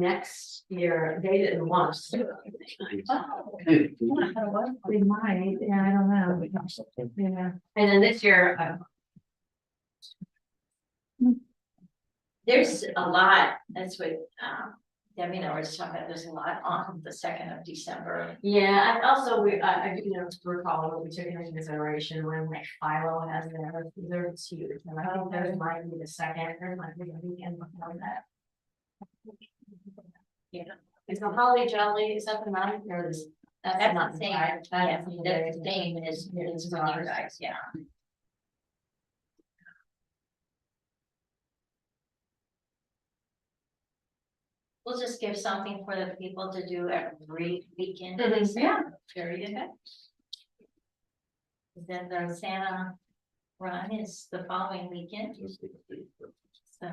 next year, they didn't want us to. We might, yeah, I don't know. Yeah. And then this year, There's a lot, that's what, Debbie and I were just talking about, there's a lot on the 2nd of December. yeah, and also I recall what we took into consideration when like Philo has theirs huge, and I think theirs might be the second, there might be a weekend before that. Yeah. Is the Holly Jolly, is that the ninth or is? That's not the same, right. yeah, that's the same as Yeah, as it's with ours. you guys, yeah. We'll just give something for the people to do every weekend. Yeah. Period. Then the Santa run is the following weekend, so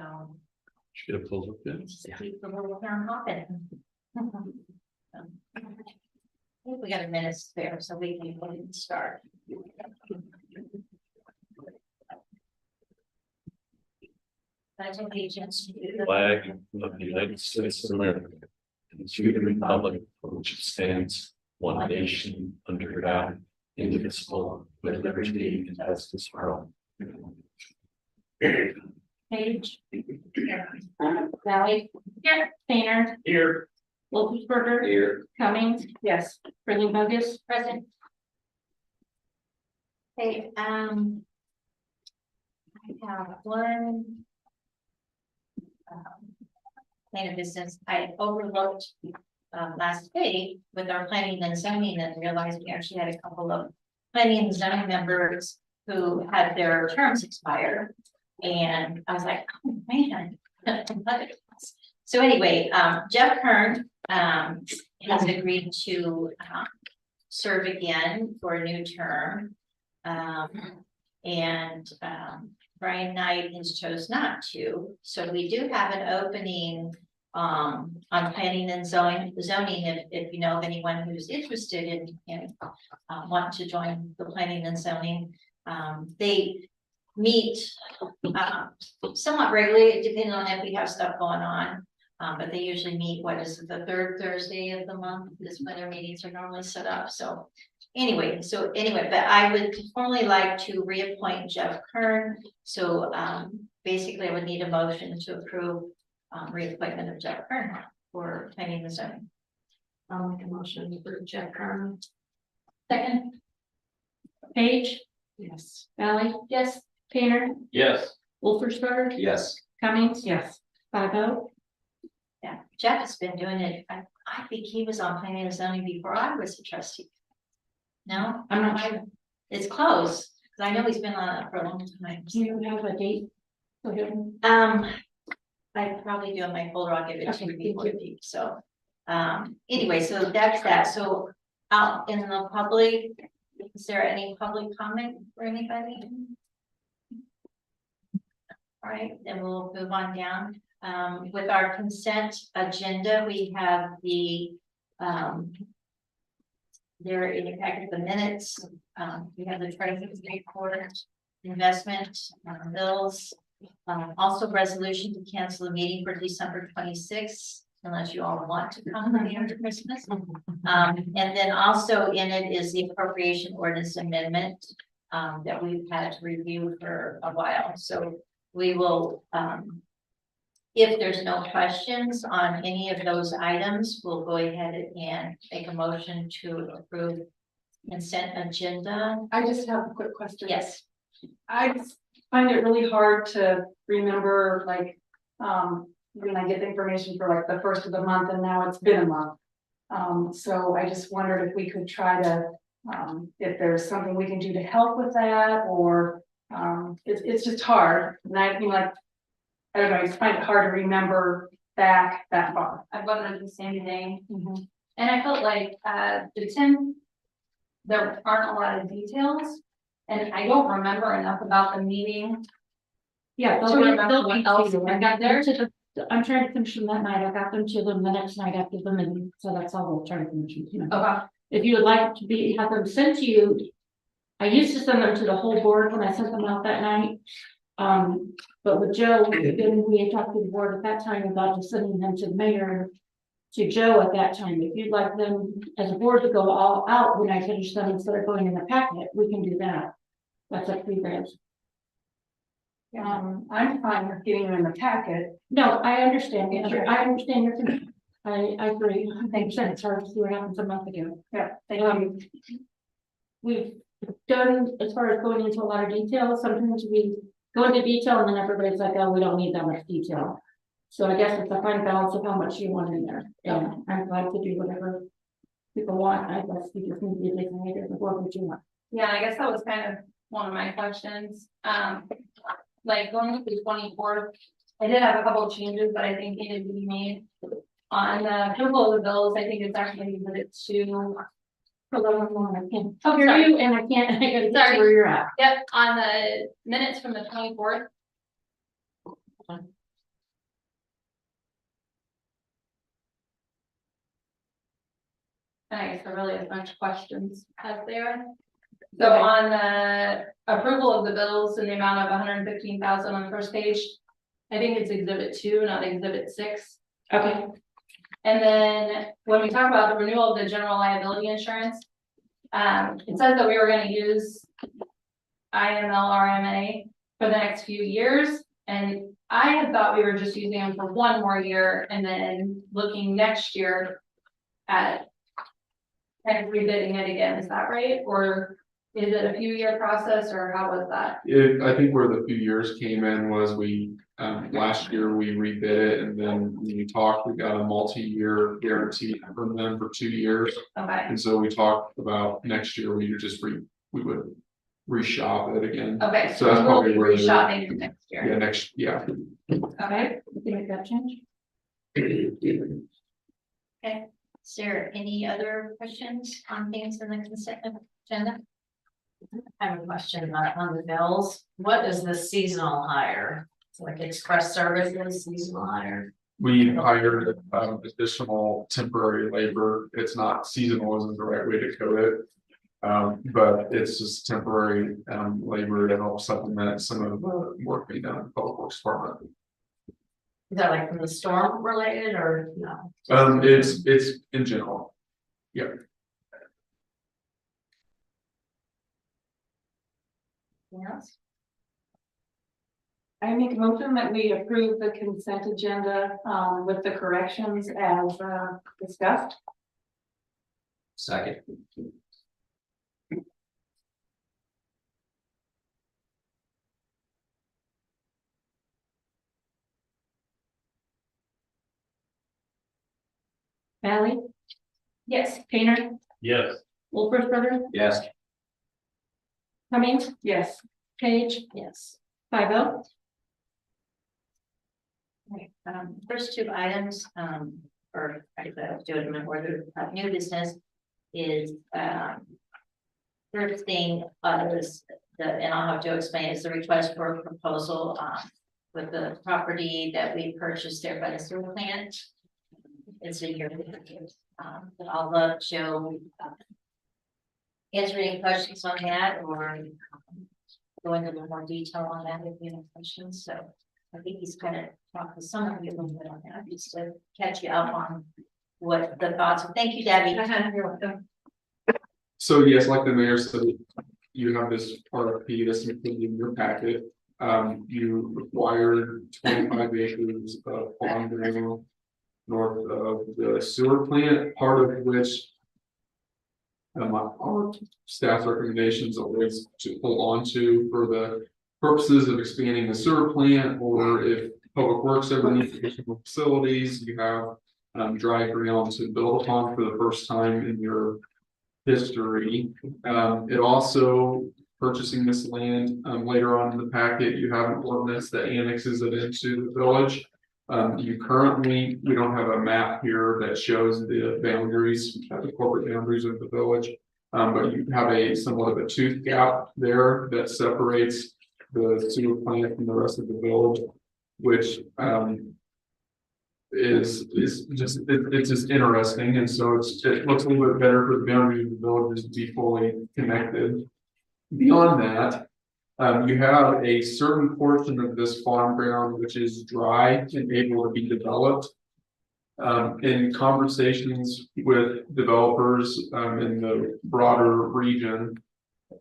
Should have pulled up then. just keep the little town hopping. I think we got a minute spare, so we can go ahead and start. Pledge allegiance to the Flag of the United States of America, and to the republic for which it stands, one nation, under God, indivisible, with liberty and justice for all. Page. Valley. Yeah. Painter. Here. Wolfensberger. Here. Cummings. Yes. Brilliant Bogus. present. Okay, I have one. Plan of business I overlooked last week with our planning and zoning and realized we actually had a couple of planning and zoning members who had their terms expire. And I was like, oh man. So anyway, Jeff Kern has agreed to serve again for a new term. Brian Knight has chose not to, so we do have an opening on planning and zoning, if you know of anyone who's interested in want to join the planning and zoning. They meet somewhat regularly, depending on if we have stuff going on. But they usually meet, what is it, the third Thursday of the month is when their meetings are normally set up, so. Anyway, but I would formally like to reappoint Jeff Kern. So basically I would need a motion to approve reappointment of Jeff Kern for planning and zoning. I'll make a motion for Jeff Kern. Second. Page. Yes. Valley. Yes. Painter. Yes. Wolfensberger. Yes. Cummings. Yes. 5-0. Yeah, Jeff has been doing it. I think he was on planning and zoning before I was a trustee. No, I'm not sure. it's close, because I know he's been on it for a long time. Do you have a date? for him? I probably do in my folder, I'll give it to you before the week, so. Anyway, so that's that, so out in the public, is there any public comment for anybody? All right, then we'll move on down, with our consent agenda, we have the, there in the packet the minutes, we have the treasurer's report, investment, bills, also resolution to cancel the meeting for December 26th, unless you all want to come after Christmas. And then also in it is the appropriation ordinance amendment that we've had to review for a while. So we will, if there's no questions on any of those items, we'll go ahead and make a motion to approve consent agenda. I just have a quick question. Yes. I just find it really hard to remember, like, when I get the information for like the first of the month and now it's been a month. So I just wondered if we could try to, if there's something we can do to help with that, or it's just hard. And I mean, like, I don't know, I just find it hard to remember back that far. I wondered the same thing. And I felt like, the 10, there aren't a lot of details. And I don't remember enough about the meeting. Yeah, To they'll be, remember they'll what be else to you. I I got got there to the, I'm trying to finish them that night. I got them to them the next night after the meeting, so that's all we'll try to finish them, you know. Okay. If you would like to have them sent to you, I used to send them to the whole board when I sent them out that night. But with Joe, then we had talked to the board at that time about just sending them to the mayor. To Joe at that time, if you'd like them as a board to go all out when I finish them instead of going in the packet, we can do that. That's up to you guys. I'm fine with getting them in the packet. No, I understand, Sure. I understand your concern. I agree, it's hard to see what happens a month ago. Yeah, thank you. We've done, as far as going into a lot of detail, sometimes we go into detail and then everybody's like, oh, we don't need that much detail. So I guess it's a fine balance of how much you want in there, and I'm glad to do whatever people want, I guess you just need to decide as a board what you want. Yeah, I guess that was kind of one of my questions. Like going with the 24th, I did have a couple of changes that I think needed to be made. On the approval of the bills, I think it's actually exhibit 2. Hold on one moment, I can't Oh, hear sorry. you, and I can't, I gotta get Sorry. to where you're at. Yep, on the minutes from the 24th. And I guess there really is much questions as there. So Okay. on the approval of the bills in the amount of 115,000 on the first page. I think it's exhibit 2, not exhibit 6. Okay, And then when we talk about the renewal of the general liability insurance. It says that we were gonna use IMLRMA for the next few years. And I had thought we were just using them for one more year and then looking next year at. And rebidding it again, is that right? Or is it a few year process or how was that? I think where the few years came in was last year we rebid it, and then when we talked, we got a multi-year guarantee from them for 2 years. Okay, And so we talked about next year, we would reshop it again. okay, So that's we'll probably be where they're- reshopping it next year. Yeah. Okay, you can make that change. Okay, is there any other questions on things in the consent agenda? I have a question on the bills. What is the seasonal hire? It's like express services, seasonal hire. We hired additional temporary labor. It's not seasonal isn't the right way to code it. But it's just temporary labor to help supplement some of the work being done in the Public Works Department. Is that like from the storm related or no? It's in general. anything else? I make a motion that we approve the consent agenda, with the corrections as, discussed. Second. Valley, Yes. Painter, Yes. Wolfersberger, Yes. Cummings, Yes. Page, Yes. 5-0. Okay, first 2 items, or I could do it in order, new business is, first thing, is and I'll have to explain, is the request for a proposal, with the property that we purchased there by the sewer plant. It's a year, but I'll let Joe answer any questions on that or go into a little more detail on that if you have questions, so. I think he's kind of talked to some of you a little bit on that, just to catch you up on what the thoughts are. Thank you, Debbie. You're welcome. So yes, like the mayor said, you have this RFP that's included in your packet. You required 25 acres of pond ground north of the sewer plant, part of which our staff recommendations always to hold on to for the purposes of expanding the sewer plant, or if Public Works ever needs additional facilities, you have dry ground to build upon for the first time in your history. It also, purchasing this land, later on in the packet, you have an ordinance that annexes it into the village. We don't have a map here that shows the boundaries, the corporate boundaries of the village. But you have somewhat of a tooth gap there that separates the sewer plant from the rest of the village, which is just it's just interesting, and so it looks a little bit better for the boundary of the village to be fully connected. Beyond that, You have a certain portion of this farm ground which is dry and able to be developed. In conversations with developers, in the broader region.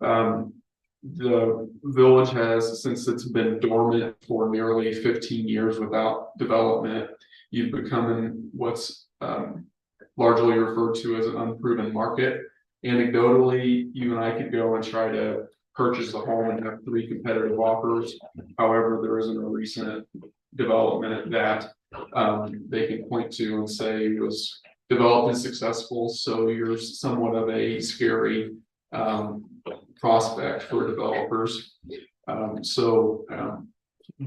The village has, since it's been dormant for nearly 15 years without development, you've become what's, largely referred to as an unproven market. Anecdotally, you and I could go and try to purchase a home and have 3 competitive offers. However, there isn't a recent development that they can point to and say was developed and successful, so you're somewhat of a scary prospect for developers.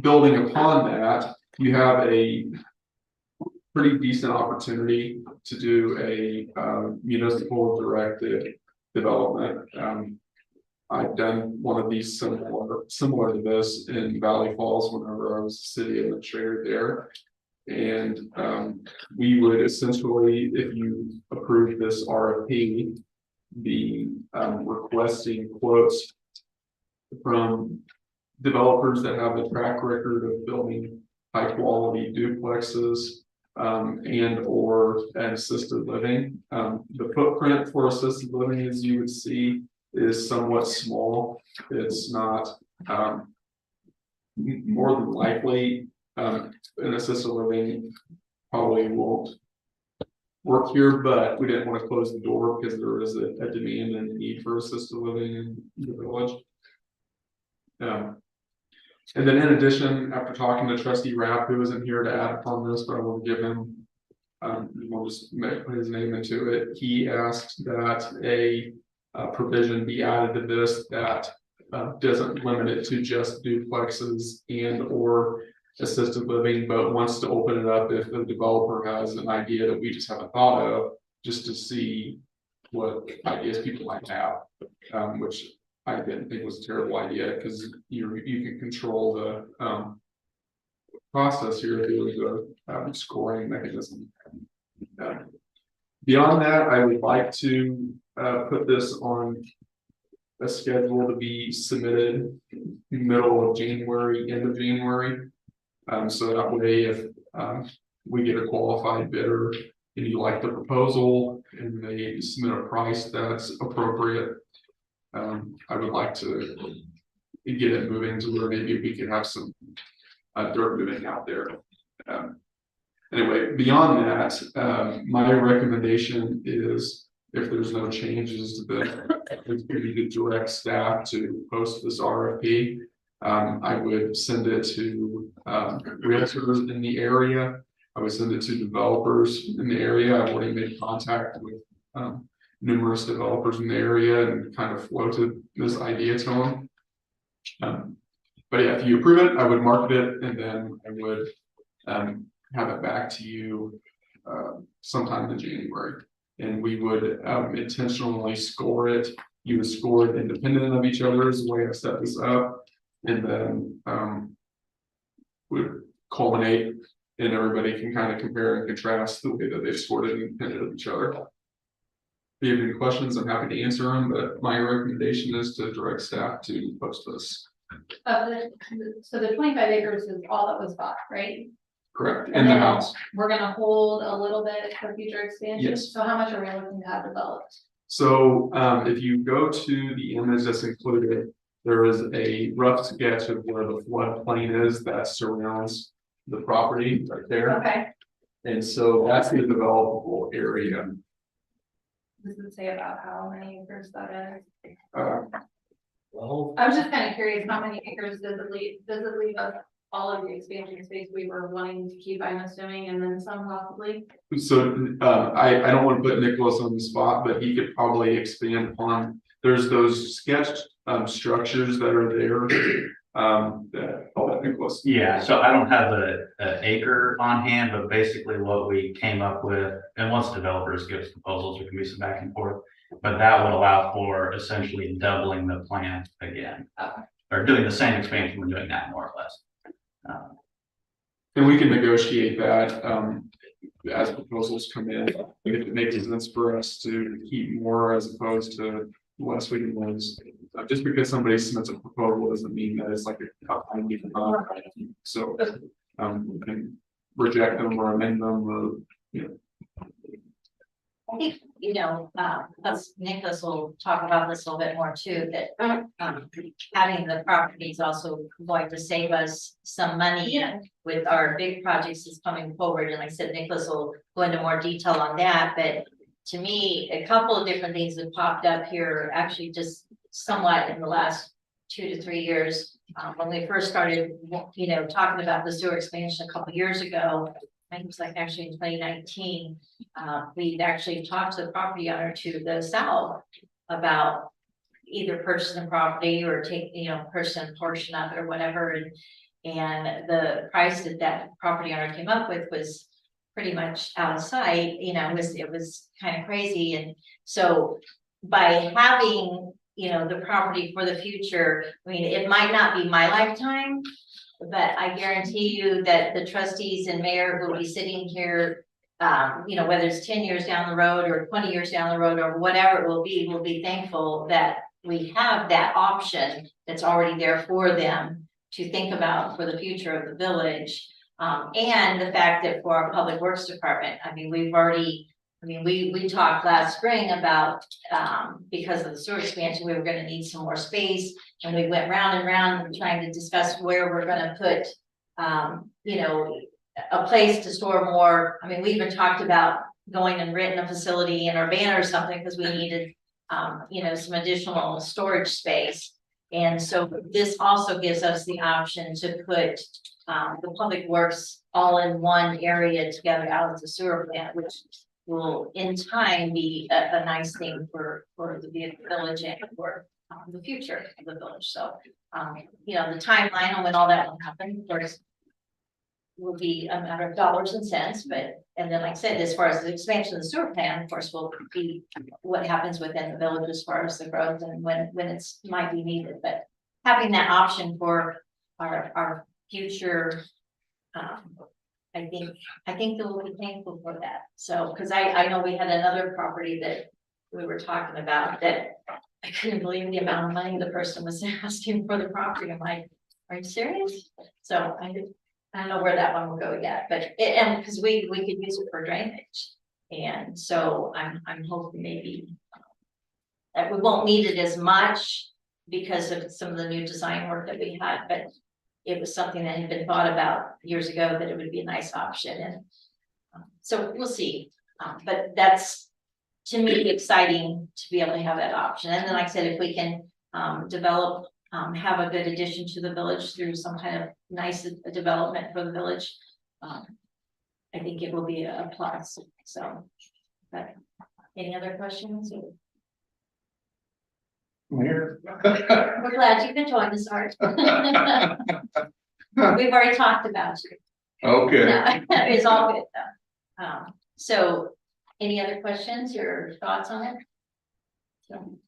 Building upon that, you have a pretty decent opportunity to do a municipal directed development. I've done one of these similar to this in Valley Falls whenever I was city administrator there. And we would essentially, if you approve this RFP, be requesting quotes from developers that have a track record of building high quality duplexes and or assisted living. The footprint for assisted living, as you would see, is somewhat small. It's not more than likely an assisted living probably won't work here, but we didn't want to close the door because there is a demand and a need for assisted living in the village. And then in addition, after talking to Trustee Rapp, who isn't here to add upon this, but I will give him, we'll just put his name into it. He asked that a provision be added to this that doesn't limit it to just duplexes and or assisted living, but wants to open it up if the developer has an idea that we just haven't thought of, just to see what ideas people might have, which I didn't think was a terrible idea, because you can control the process here through the scoring mechanism. Beyond that, I would like to put this on a schedule to be submitted middle of January, end of January. So that way, if we get a qualified bidder and you like the proposal and they submit a price that's appropriate, I would like to get it moving to where maybe we could have some dirt moving out there. Anyway, beyond that, my recommendation is, if there's no changes to the, we need to direct staff to post this RFP. I would send it to realtors in the area. I would send it to developers in the area. I've already made contact with numerous developers in the area and kind of floated this idea to them. But yeah, if you approve it, I would market it, and then I would have it back to you sometime in January. And we would intentionally score it. You would score it independent of each other, is the way I set this up. And then would culminate, and everybody can kind of compare and contrast the way that they've scored it independent of each other. If you have any questions, I'm happy to answer them, but my recommendation is to direct staff to post this. So the 25 acres is all that was bought, right? Correct, And in the then house. We're gonna hold a little bit for future expansion. Yes. So how much are we looking to have developed? So if you go to the image that's included, there is a rough sketch of where the floodplain is that surrounds the property right there. Okay, And so that's the developable area. does it say about how many acres that is? Well, I was just kind of curious, how many acres does it leave us all of the expansion space we were wanting to keep, I'm assuming, and then some possibly? So I don't want to put Nicholas on the spot, but he could probably expand upon, there's those sketched structures that are there. That, I'll let Nicholas. Yeah, so I don't have an acre on hand, but basically what we came up with, and once developers give us proposals, there can be some back and forth. But that would allow for essentially doubling the plant again, or doing the same expansion we're doing now, more or less. And we can negotiate that as proposals come in, if it makes sense for us to keep more as opposed to less, we can lose. Just because somebody submits a proposal doesn't mean that it's like a top line given up. So, we can reject them or amend them or, you know. I think, us, Nicholas will talk about this a little bit more too, that, having the property is also going to save us some money with our big projects that's coming forward, and like I said, Nicholas will go into more detail on that, but to me, a couple of different things have popped up here, actually just somewhat in the last 2 to 3 years. When we first started, talking about the sewer expansion a couple of years ago, I think it was like actually in 2019, we'd actually talked to the property owner to the south about either purchasing the property or purchasing a portion of it or whatever. And the price that property owner came up with was pretty much out of sight, it was kind of crazy. And so by having, the property for the future, I mean, it might not be my lifetime, but I guarantee you that the trustees and mayor who will be sitting here, whether it's 10 years down the road or 20 years down the road or whatever it will be thankful that we have that option that's already there for them to think about for the future of the village. And the fact that for our public works department, I mean, we talked last spring about, because of the sewer expansion, we were gonna need some more space. And we went round and round trying to discuss where we're gonna put, a place to store more. I mean, we even talked about going and renting a facility in Urbana or something because we needed, some additional storage space. And so this also gives us the option to put the public works all in one area together out of the sewer plant, which will in time be a nice thing for the village and for the future of the village. So, the timeline on when all that will happen, of course, will be a matter of dollars and cents, and then like I said, as far as the expansion of the sewer plant, of course, will be what happens within the village as far as the growth and when it's might be needed, but having that option for our future, I think they'll be thankful for that. So, because I know we had another property that we were talking about that I couldn't believe the amount of money the person was asking for the property. I'm like, are you serious? So I don't know where that one will go yet, but and because we could use it for drainage, and so I'm hoping maybe that we won't need it as much because of some of the new design work that we had, but it was something that had been thought about years ago that it would be a nice option, and so we'll see. But that's, to me, exciting to be able to have that option. And then, like I said, if we can develop, have a good addition to the village through some kind of nice development for the village, I think it will be a plus. So, but any other questions? Here. We're glad you can join us, Art. We've already talked about you. Okay. No, it's all good though. So any other questions or thoughts on it? So,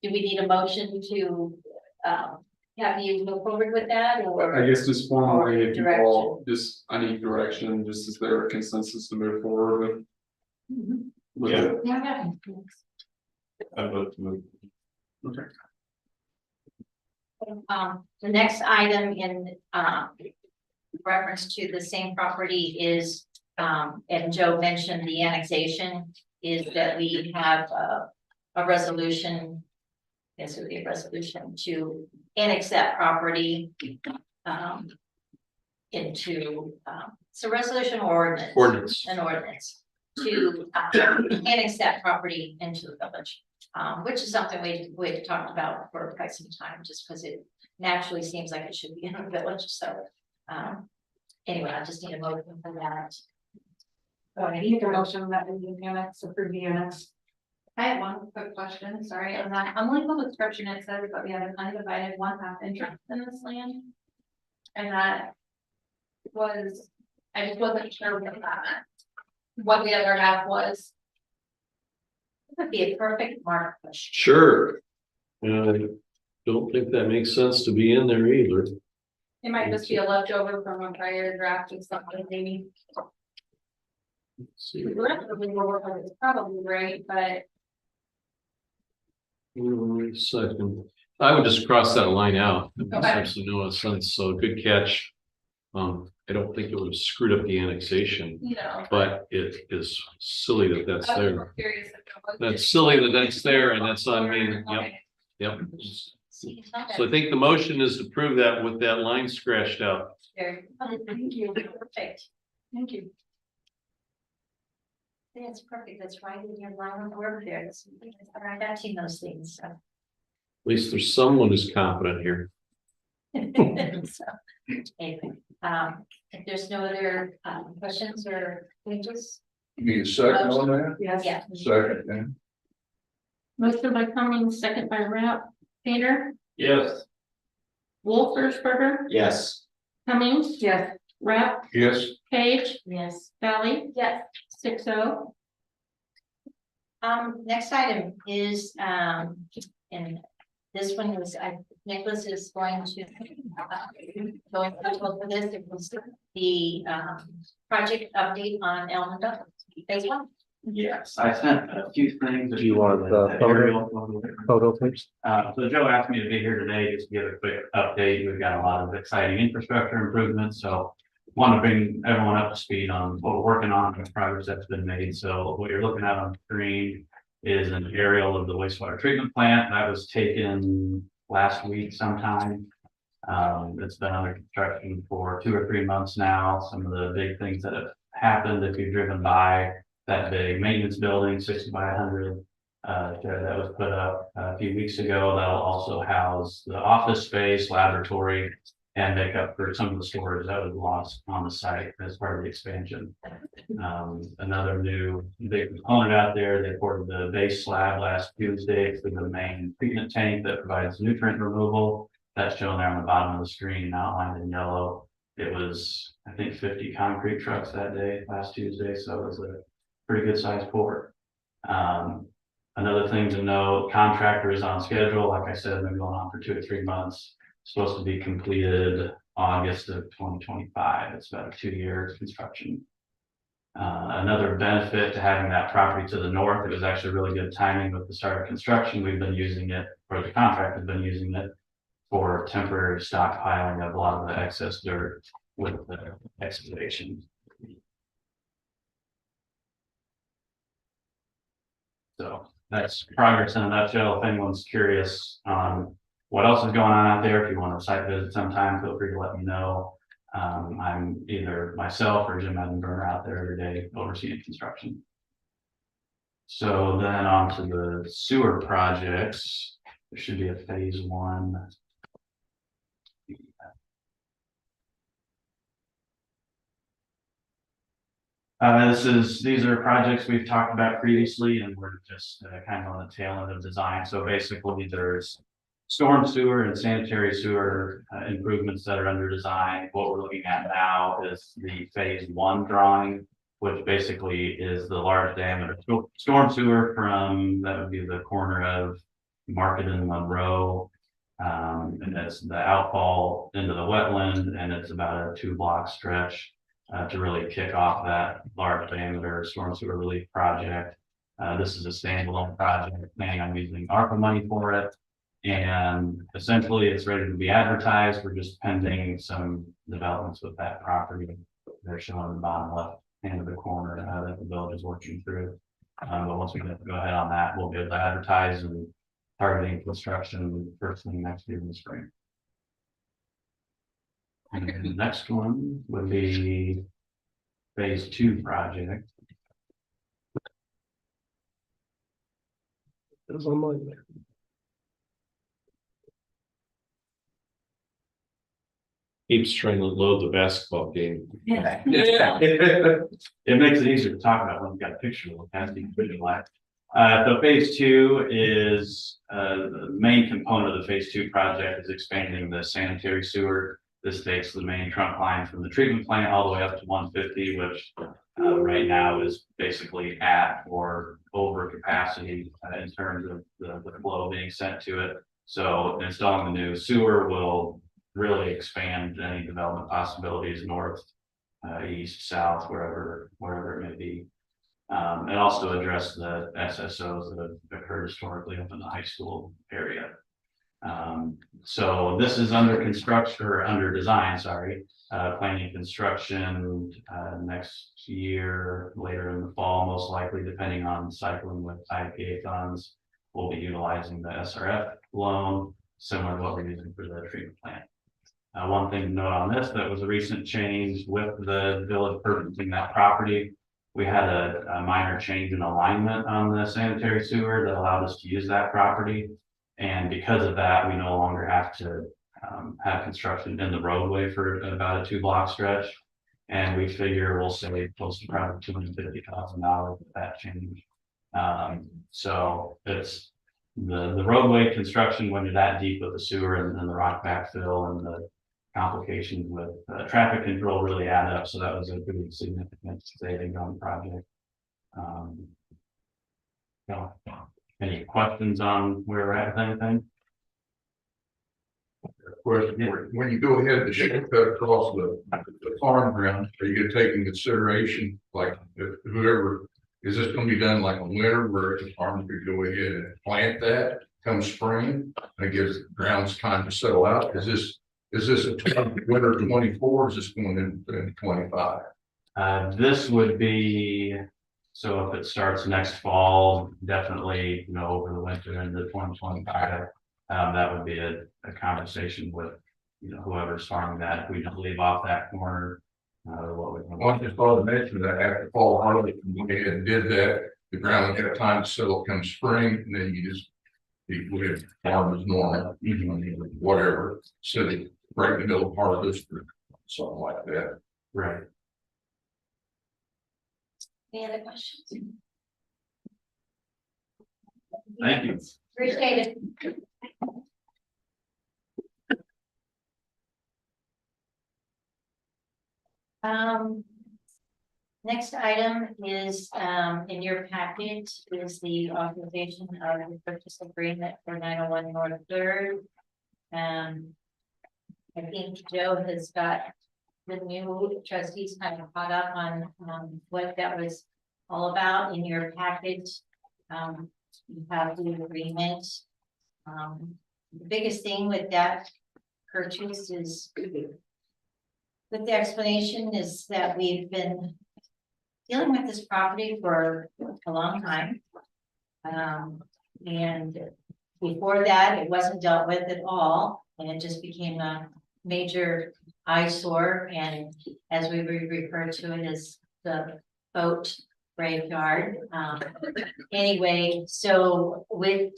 do we need a motion to have you move forward with that, or? I guess just formally, if you Direction. all, I need direction, just is there a consensus to move forward with Yeah. it? Yeah. I vote to move. Okay. The next item in reference to the same property is, and Joe mentioned the annexation, is that we have a resolution. This would be a resolution to annex that property into, it's a resolution or ordinance. An ordinance to annex that property into the village. Which is something we've talked about for quite some time, just because it naturally seems like it should be in a village. So anyway, I just need a motion for that. I need a motion that we approve the annex. I have one quick question, sorry, on that, on the legal description, it says that we have an undivided 1/2 interest in this land. And that was, I just wasn't sure what that meant. What the other half was. It would be a perfect mark. Sure. I don't think that makes sense to be in there either. It might just be a leftover from a prior draft or something, maybe. Let's see. The rest of the legal work is probably right, but. Second, I would just cross that line out. It makes Okay. absolutely no sense, so good catch. I don't think it would have screwed up the annexation, You know. but it is silly that that's I was there. more curious if there was That's just- silly that that's there and that's on me, yep, Okay. yep. See, it's not So I think the motion is to prove that with that line scratched out. very- Thank you, Perfect. thank you. Yeah, it's perfect. That's right in your line of work there. I'm matching those things, so. At least there's someone who's confident here. So, anyway, if there's no other questions or changes, You need a second on that? Yes. yeah. Second, then. Motion by Cummings, second by Rapp, Painter, Yes. Wolfersberger, Yes. Cummings, Yes, Rapp, Yes. Page, Yes. Valley, Yes. 6-0. Next item is, and this one was, Nicholas is going to, going for this, it was the, project update on Elmondale, phase one. Yes, I sent a few things. Do you want the photo, please? So Joe asked me to be here today just to give a quick update. We've got a lot of exciting infrastructure improvements, so want to bring everyone up to speed on what we're working on and the progress that's been made. So what you're looking at on the screen is an aerial of the wastewater treatment plant that was taken last week sometime. It's been under construction for 2 or 3 months now. Some of the big things that have happened, if you've driven by that big maintenance building, 60 by 100, that was put up a few weeks ago, that'll also house the office space, laboratory, and make up for some of the storage that was lost on the site as part of the expansion. Another new big component out there, they poured the base slab last Tuesday for the main treatment tank that provides nutrient removal. That's shown there on the bottom of the screen, outlined in yellow. It was, I think, 50 concrete trucks that day, last Tuesday, so it was a pretty good sized pour. Another thing to note, contractor is on schedule. Like I said, been going on for 2 or 3 months. Supposed to be completed August of 2025. It's about a 2-year construction. Another benefit to having that property to the north, it was actually really good timing with the start of construction. We've been using it, or the contractor has been using it for temporary stockpiling of a lot of the excess dirt with the excavation. So that's progress in a nutshell. If anyone's curious on what else is going on out there, if you want a site visit sometime, feel free to let me know. I'm either myself or Jim Edinburgh out there every day overseeing construction. So then on to the sewer projects. There should be a phase 1. These are projects we've talked about previously, and we're just kind of on the tail end of design. So basically there's storm sewer and sanitary sewer improvements that are under design. What we're looking at now is the phase 1 drawing, which basically is the large diameter storm sewer from, that would be the corner of Market and Monroe. And that's the outfall into the wetland, and it's about a 2-block stretch to really kick off that large diameter storm sewer relief project. This is a standalone project, planning on using ARPA money for it. And essentially it's ready to be advertised. We're just pending some developments with that property. They're shown on the bottom left hand of the corner that the village is working through. But once we go ahead on that, we'll be able to advertise and targeting construction first thing next year in the spring. And the next one would be phase 2 project. There's one there. Keeps trying to load the basketball game. Yeah. It makes it easier to talk about when you've got a picture of it, has to be visualized. So phase 2 is the main component of the phase 2 project is expanding the sanitary sewer. This takes the main trunk line from the treatment plant all the way up to 150, which right now is basically at or over capacity in terms of the flow being sent to it. So installing the new sewer will really expand any development possibilities north, east, south, wherever it may be. And also address the SSOs that have occurred historically up in the high school area. So this is under construction or under design, sorry, planning construction, next year, later in the fall, most likely, depending on cycling with IPA funds. We'll be utilizing the SRF loan, similar to what we're using for the treatment plant. One thing to note on this, that was a recent change with the village purchasing that property. We had a minor change in alignment on the sanitary sewer that allowed us to use that property. And because of that, we no longer have to have construction in the roadway for about a 2-block stretch. And we figure we'll save close to probably $250,000 with that change. So it's the roadway construction when you're that deep with the sewer and the rock backfill and the complications with traffic control really add up. So that was a pretty significant saving on the project. So, any questions on where we're at with anything? When you go ahead to cut across the farm ground, are you gonna take in consideration, like, if whoever, is this gonna be done like a winter where the farmer could go ahead and plant that come spring? And gives the grounds time to settle out? Is this a winter 24, is this going in 25? This would be, so if it starts next fall, definitely, over the winter into 2025. That would be a conversation with, whoever's farming that. If we just leave off that corner, what we. Well, I just thought to mention that after fall harvest, we went ahead and did that, the ground would have time to settle come spring, and then you would farm as normal, whatever, city, right in the middle of harvest or something like that. Right. Any other questions? Thank you. Appreciate it. Next item is, in your packet is the authorization of the purchase agreement for 901 North Third. I think Joe has got the new trustees kind of caught up on, what that was all about in your package. You have the agreement. The biggest thing with that purchase is, with the explanation is that we've been dealing with this property for a long time. And before that, it wasn't dealt with at all, and it just became a major eyesore. And as we refer to it as the boat graveyard. Anyway, so with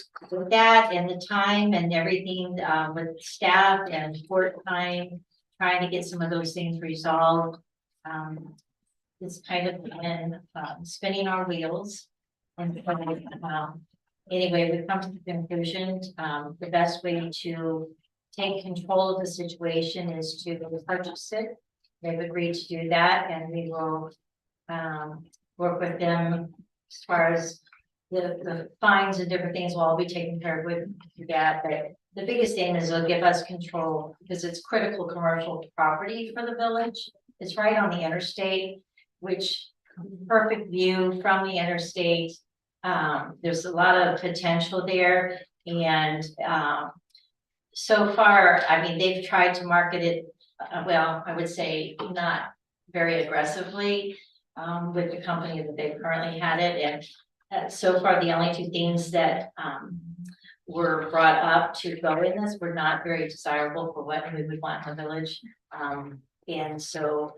that and the time and everything, with staff and court time, trying to get some of those things resolved, it's kind of been spinning our wheels. And anyway, we've come to the conclusion, the best way to take control of the situation is to purchase it. They've agreed to do that, and we will work with them as far as the fines and different things will all be taken care of with that. But the biggest thing is it'll give us control because it's critical commercial property for the village. It's right on the interstate, which perfect view from the interstate. There's a lot of potential there. And so far, I mean, they've tried to market it, well, I would say not very aggressively with the company that they've currently had it. And so far, the only two things that were brought up to go in this were not very desirable for what we would want in the village. And so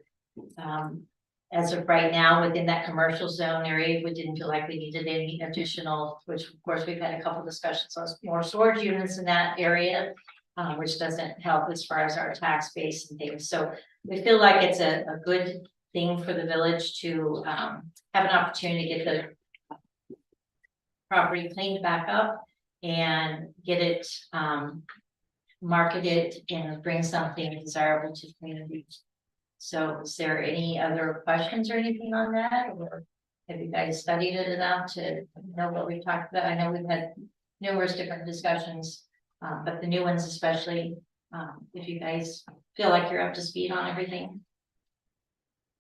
as of right now, within that commercial zone area, we didn't feel like we needed any additional, which of course we've had a couple discussions on more storage units in that area, which doesn't help as far as our tax base and things. So we feel like it's a good thing for the village to have an opportunity to get the property cleaned back up and get it marketed and bring something desirable to the community. So is there any other questions or anything on that? Or have you guys studied it enough to know what we've talked about? I know we've had numerous different discussions, but the new ones especially, if you guys feel like you're up to speed on everything.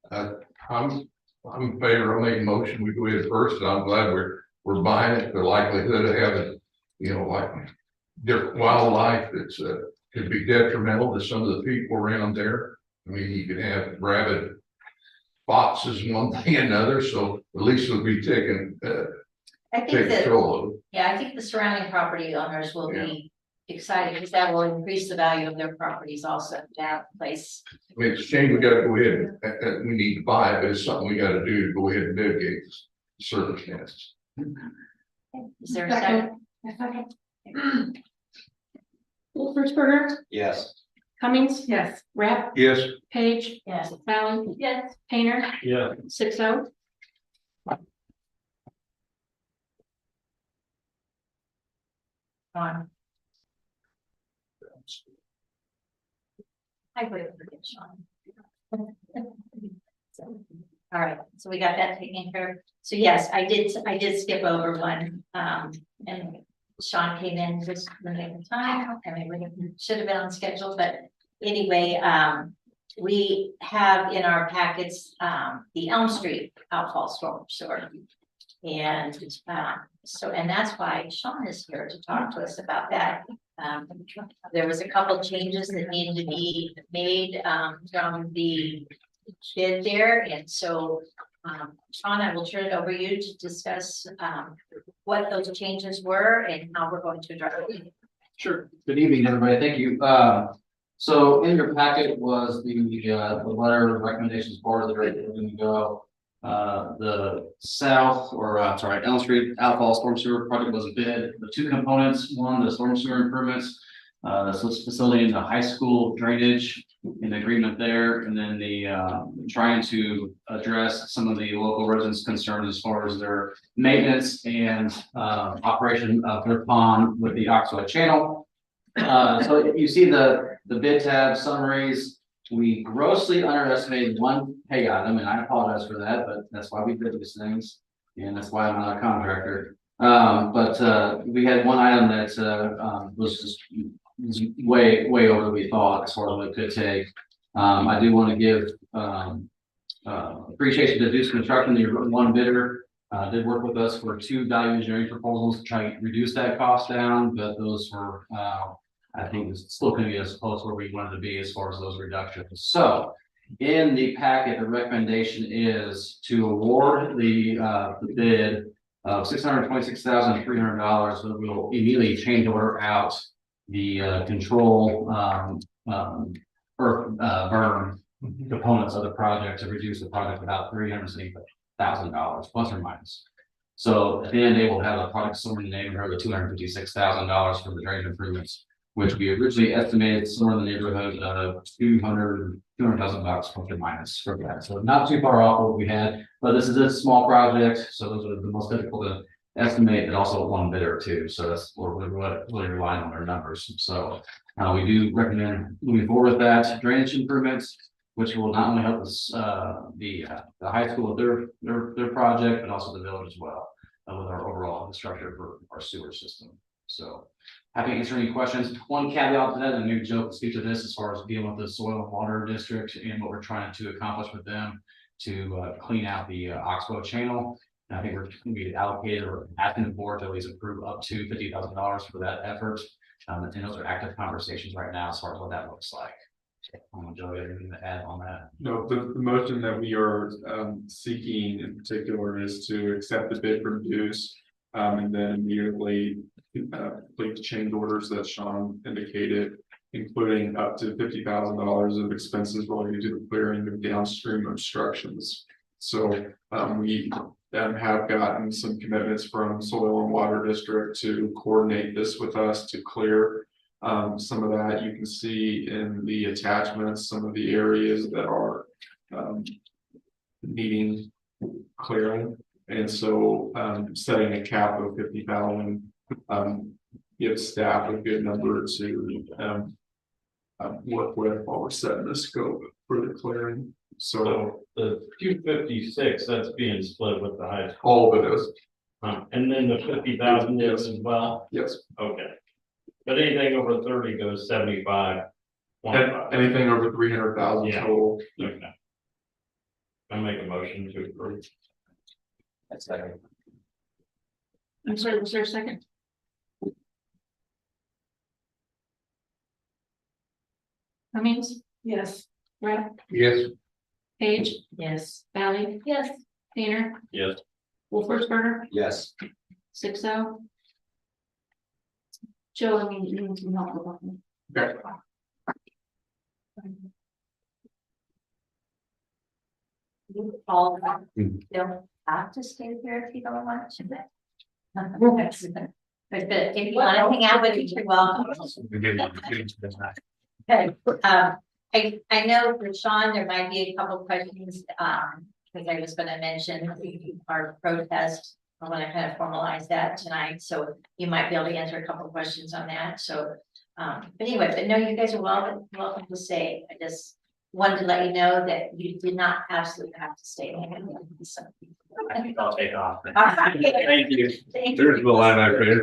I'm I'm in favor, I'll make a motion, we go ahead first, and I'm glad we're buying it, the likelihood of having, you know, like. Different wildlife that's could be detrimental to some of the people around there. I mean, you could have rabid spots is one thing and another, so at least it'll be taken I think take that, control of it. yeah, I think the surrounding property owners will be excited because that will increase the value of their properties also, that place. I mean, it's a shame we gotta go ahead and we need to buy it, but it's something we gotta do to go ahead and mitigate the circumstances. Is there a second? Wolfensberger, Yes. Cummings, Yes. Rapp, Yes. Page, Yes. Valley, Yes. Painter, Yeah. 6-0. On. I would have forget Sean. All right, so we got that taken care of. So yes, I did skip over one, and Sean came in just the nick of time. I mean, we should have been on schedule, but anyway, we have in our packets, the Elm Street outfall storm sewer. And, so, and that's why Sean is here to talk to us about that. There was a couple changes that needed to be made, from the bid there, and so, Sean, I will turn it over to you to discuss, what those changes were and how we're going to address it. Sure. Good evening, everybody. Thank you. So in your packet was the letter of recommendations for the direction we're going to go. The south or Elm Street outfall storm sewer project was a bid. The two components, one, the storm sewer improvements, this facility in the high school drainage in agreement there, and then the trying to address some of the local residents' concerns as far as their maintenance and operation of their pond with the Oxbow channel. So you see the bid tab summaries. We grossly underestimated one pay item, and I apologize for that, but that's why we did these things, and that's why I'm not a contractor. But we had one item that was just way over what we thought as far as what it could take. I do want to give appreciation to Deuce Construction, the one bidder. Did work with us for 2 value engineering proposals to try to reduce that cost down, but those were I think it's still going to be as close where we wanted to be as far as those reductions. So in the packet, the recommendation is to award the bid of $626,300. So we'll immediately change order out the control earth burn components of the project to reduce the project about $370,000 plus or minus. So at the end, they will have a product somewhere in the neighborhood of $256,000 for the drainage improvements, which we originally estimated somewhere in the neighborhood of $200,000 plus or minus for that. So not too far off what we had, but this is a small project, so those are the most difficult to estimate, and also one bidder too. So that's where we're really relying on our numbers. So we do recommend moving forward with that drainage improvements, which will not only help us the high school with their project, but also the village as well with our overall infrastructure for our sewer system. So happy to answer any questions. One caveat to that, and maybe Joe can speak to this as far as dealing with the soil and water district and what we're trying to accomplish with them to clean out the Oxbow channel. And I think we're going to be allocated or asking the board to at least approve up to $50,000 for that effort. And those are active conversations right now as far as what that looks like. Joe, anything to add on that? No, the motion that we are seeking in particular is to accept the bid from Deuce. And then immediately complete the change orders that Sean indicated, including up to $50,000 of expenses related to the clearing of downstream obstructions. So we have gotten some commitments from Soil and Water District to coordinate this with us to clear some of that. You can see in the attachments some of the areas that are needing clearing. And so setting a cap of 50,000 gives staff a good number to work with while we're setting the scope for the clearing. So the 256, that's being split with the high school. all of it is, And then the 50,000 is as well. yes. Okay. But anything over 30 goes 75. And anything over 300,000 Yeah. total. Okay. I make a motion to approve. That's like. I'm sorry, was there a second? Cummings, Yes. Brett, Yes. Page, Yes. Valley, Yes. Painter, Yes. Wolfersberger, Yes. 6-0. Joe, I mean, you need some help with that. Okay. You all don't have to stay here if you don't want to. But if you want to hang out with us, you're welcome. Okay, I know for Sean, there might be a couple questions, because I was gonna mention our protest. I wanna kind of formalize that tonight, so you might be able to answer a couple questions on that, so. But anyway, but no, you guys are welcome to stay. I just wanted to let you know that you did not absolutely have to stay. So- I think I'll take off. Thank you. Thank There's you. the line I read.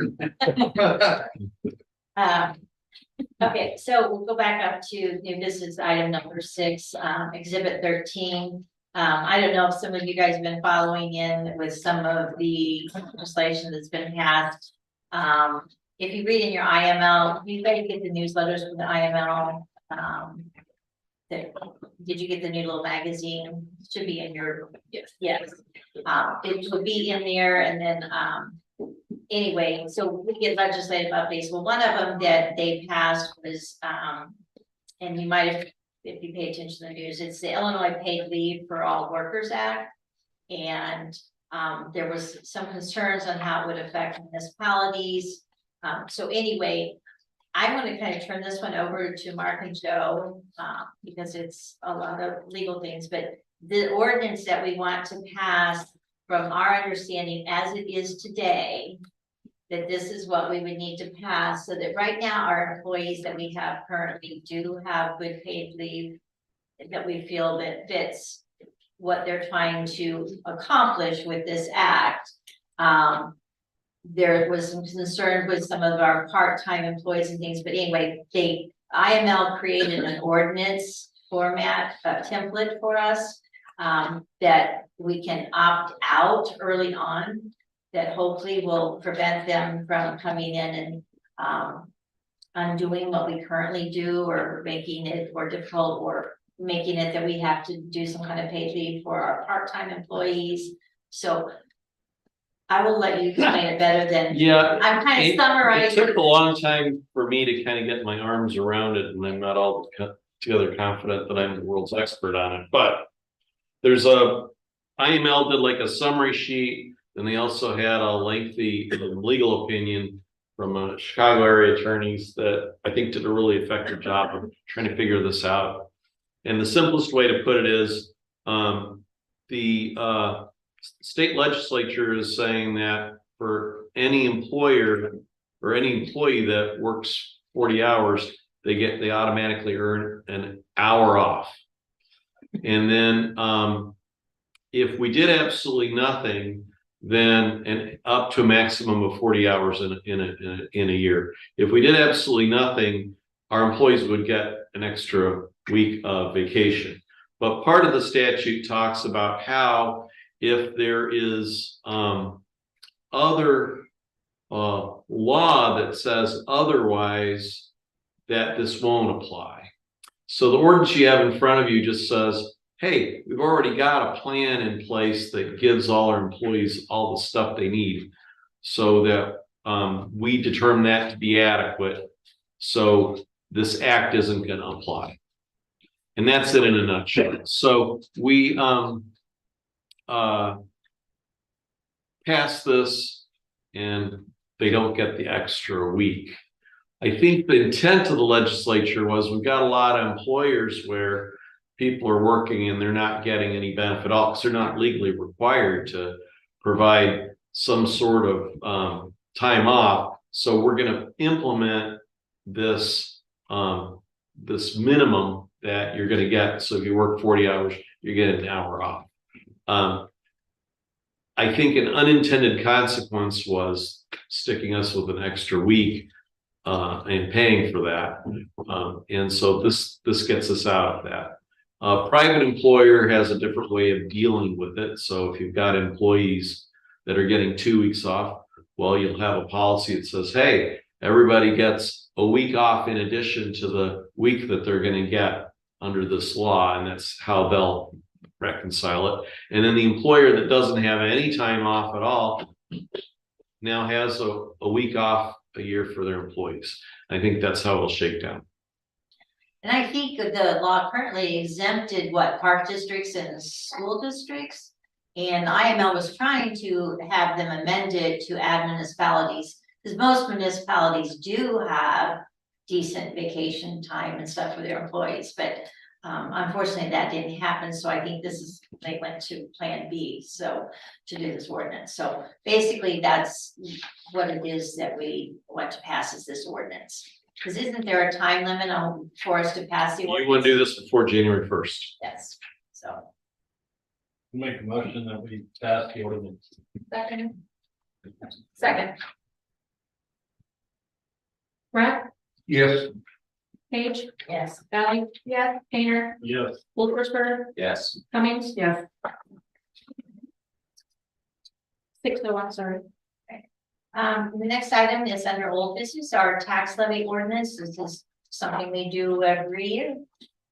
Okay, so we'll go back up to new business item number 6, exhibit 13. I don't know if some of you guys have been following in with some of the legislation that's been passed. If you read in your IML, you guys get the newsletters from the IML. Did you get the new little magazine? It should be in your, yes. It will be in there, and then, anyway, so we get legislative updates. Well, one of them that they passed was, and you might have, if you pay attention to the news, it's the Illinois Paid Leave for All Workers Act. And there was some concerns on how it would affect municipalities. So anyway, I want to kind of turn this one over to Mark and Joe, because it's a lot of legal things, but the ordinance that we want to pass, from our understanding as it is today, that this is what we would need to pass, so that right now our employees that we have currently do have good paid leave that we feel that fits what they're trying to accomplish with this act. There was some concern with some of our part-time employees and things, but anyway, IML created an ordinance format, a template for us, that we can opt out early on, that hopefully will prevent them from coming in and undoing what we currently do, or making it more difficult, or making it that we have to do some kind of paid leave for our part-time employees. So I will let you explain it better than, Yeah. I'm kind of It summarizing. took a long time for me to kind of get my arms around it, and I'm not all together confident that I'm the world's expert on it, but there's IML did like a summary sheet, and they also had a lengthy legal opinion from Chicago area attorneys that I think did a really effective job of trying to figure this out. And the simplest way to put it is, the state legislature is saying that for any employer or any employee that works 40 hours, they automatically earn an hour off. And then if we did absolutely nothing, then and up to a maximum of 40 hours in a year. If we did absolutely nothing, our employees would get an extra week of vacation. But part of the statute talks about how if there is other law that says otherwise, that this won't apply. So the ordinance you have in front of you just says, hey, we've already got a plan in place that gives all our employees all the stuff they need, so that we determine that to be adequate. So this act isn't going to apply. And that's it in a nutshell. So we pass this, and they don't get the extra week. I think the intent of the legislature was, we've got a lot of employers where people are working and they're not getting any benefit at all, because they're not legally required to provide some sort of time off. So we're going to implement this this minimum that you're going to get. So if you work 40 hours, you get an hour off. I think an unintended consequence was sticking us with an extra week and paying for that. And so this gets us out of that. A private employer has a different way of dealing with it. So if you've got employees that are getting 2 weeks off, well, you'll have a policy that says, hey, everybody gets a week off in addition to the week that they're gonna get under this law, and that's how they'll reconcile it. And then the employer that doesn't have any time off at all now has a week off a year for their employees. I think that's how it'll shake down. And I think the law currently exempted what, park districts and school districts? And IML was trying to have them amended to add municipalities, because most municipalities do have decent vacation time and stuff for their employees, but unfortunately that didn't happen. So I think they went to Plan B, so to do this ordinance. So basically that's what it is that we want to pass, is this ordinance. Because isn't there a time limit for us to pass the ordinance? You want to do this before January 1st. Yes, so. Make a motion that we pass the ordinance. Second. Brett, Yes. Page, Yes. Valley. Yes. Painter, Yes. Wolfensberger, Yes. Cummings. Yes. 6-0, I'm sorry. The next item is under old business, our tax levy ordinance. This is something we do every year.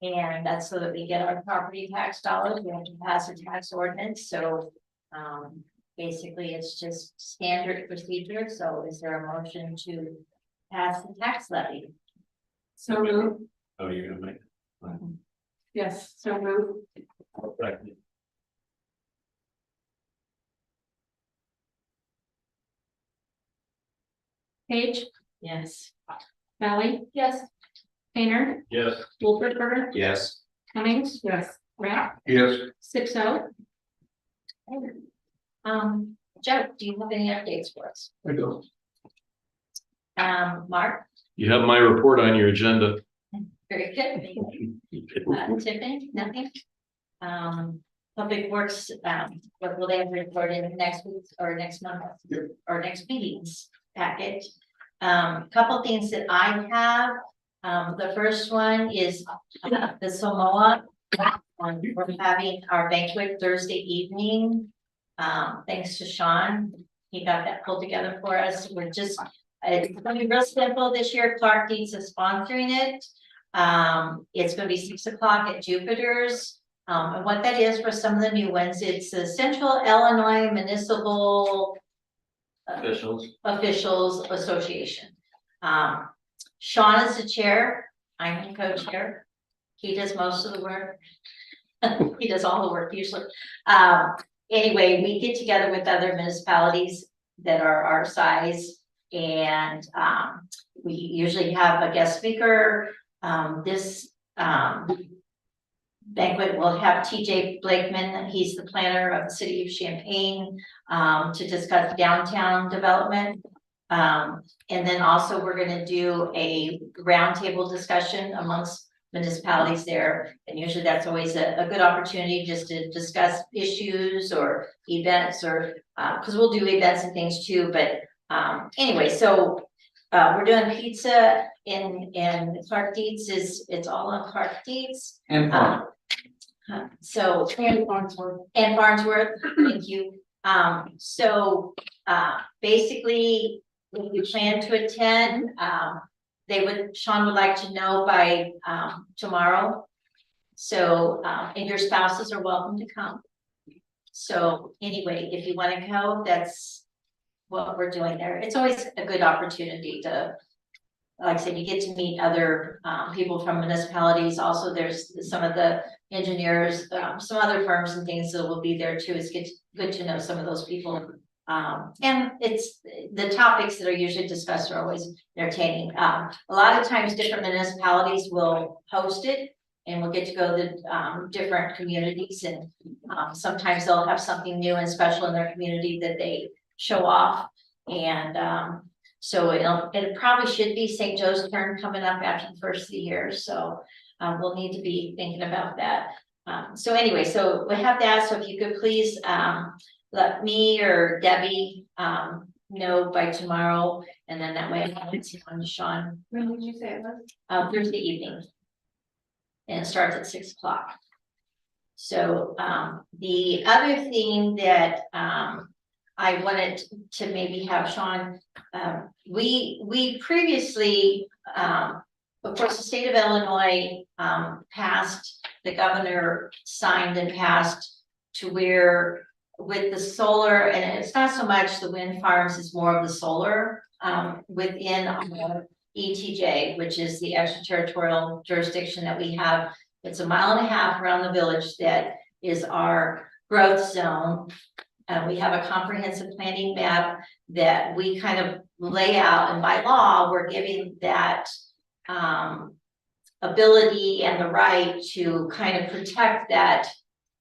And that's so that we get our property tax dollars. We have to pass a tax ordinance, so basically it's just standard procedure. So is there a motion to pass the tax levy? So move. Oh, you're gonna make. Yes, so move. Second. Page, Yes. Valley. Yes. Painter, Yes. Wolfensberger, Yes. Cummings. Yes. Brett, Yes. 6-0. Joe, do you have any updates for us? I don't. Mark, You have my report on your agenda. very good. Tiffany, nothing? Public Works, what will they have reported in next week or next month or next meeting's packet? Couple things that I have. The first one is the Samoa. We're having our banquet Thursday evening. Thanks to Sean, he got that pulled together for us. We're just, it's gonna be real simple this year. Clark Dietz is sponsoring it. It's gonna be 6 o'clock at Jupiter's. And what that is for some of the new ones, it's the Central Illinois Municipal Officials Association. Sean is the chair, I'm the co-chair. He does most of the work. He does all the work usually. Anyway, we get together with other municipalities that are our size, and we usually have a guest speaker. This banquet will have TJ Blakeman, he's the planner of the city of Champaign, to discuss downtown development. And then also we're gonna do a roundtable discussion amongst municipalities there. And usually that's always a good opportunity just to discuss issues or events, or because we'll do events and things too. But anyway, so we're doing pizza in Clark Dietz, it's all on Clark Dietz. And farm. So And Farnsworth. and Farnsworth, thank you. So basically, if you plan to attend, Sean would like to know by tomorrow. So and your spouses are welcome to come. So anyway, if you want to go, that's what we're doing there. It's always a good opportunity to, like I said, you get to meet other people from municipalities. Also, there's some of the engineers, some other firms and things that will be there too. It's good to know some of those people. And it's the topics that are usually discussed are always entertaining. A lot of times different municipalities will host it, and we'll get to go to different communities, and sometimes they'll have something new and special in their community that they show off. And so it probably should be St. Joe's turn coming up after the first of the year. So we'll need to be thinking about that. So anyway, so we have that. So if you could please let me or Debbie know by tomorrow, and then that way I can see on Sean. When did you say it was? Thursday evening. And it starts at 6 o'clock. So, the other thing that, I wanted to maybe have Sean, we previously, of course, the state of Illinois, passed, the governor signed and passed to where with the solar, and it's not so much the wind farms, it's more of the solar, within our ETJ, which is the extraterritorial jurisdiction that we have. It's 1.5 miles around the village that is our growth zone. We have a comprehensive planning map that we kind of lay out, and by law, we're giving that ability and the right to kind of protect that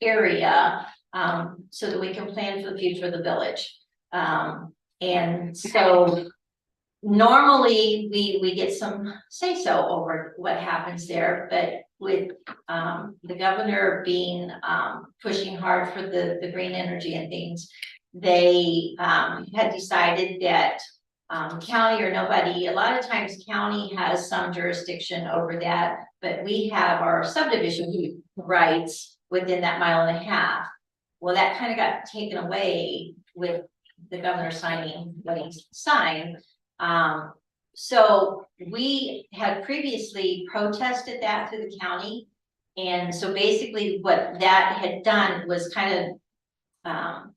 area, so that we can plan for the future of the village. And so normally we get some say so over what happens there, but with the governor being pushing hard for the green energy and things, they had decided that county or nobody, a lot of times county has some jurisdiction over that, but we have our subdivision rights within that 1.5 miles. Well, that kind of got taken away with the governor signing what he signed. So we had previously protested that through the county. And so basically what that had done was kind of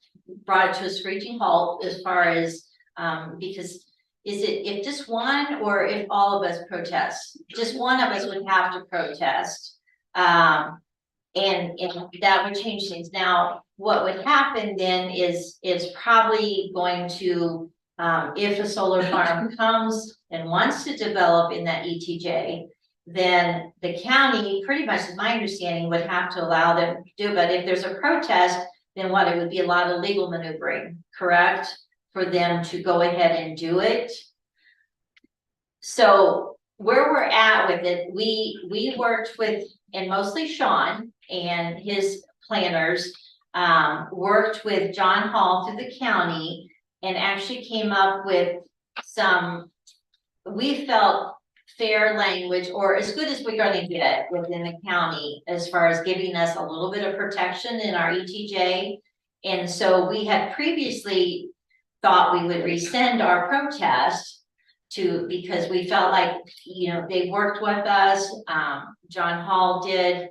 brought it to a screeching halt as far as, because is it if just one or if all of us protest? Just one of us would have to protest. And that would change things. Now, what would happen then is probably going to, if a solar farm comes and wants to develop in that ETJ, then the county, pretty much is my understanding, would have to allow them to do. But if there's a protest, then what, it would be a lot of legal maneuvering, correct? For them to go ahead and do it. So where we're at with it, we worked with, and mostly Sean and his planners, worked with John Hall through the county and actually came up with some, we felt, fair language, or as good as we're gonna get within the county as far as giving us a little bit of protection in our ETJ. And so we had previously thought we would rescind our protest because we felt like, you know, they worked with us, John Hall did,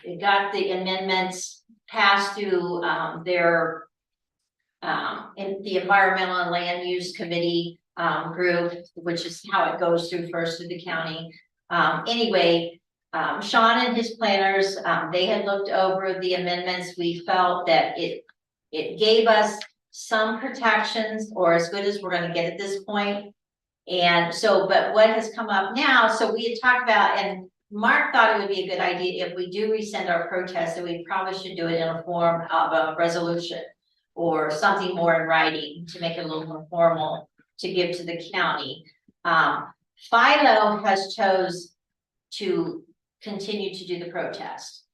it got the amendments passed through their in the Environmental and Land Use Committee group, which is how it goes through first through the county. Anyway, Sean and his planners, they had looked over the amendments. We felt that it gave us some protections, or as good as we're going to get at this point. And so, but what has come up now, so we had talked about, and Mark thought it would be a good idea if we do rescind our protest, that we probably should do it in a form of a resolution or something more in writing to make it a little more formal to give to the county. Philo has chose to continue to do the protest.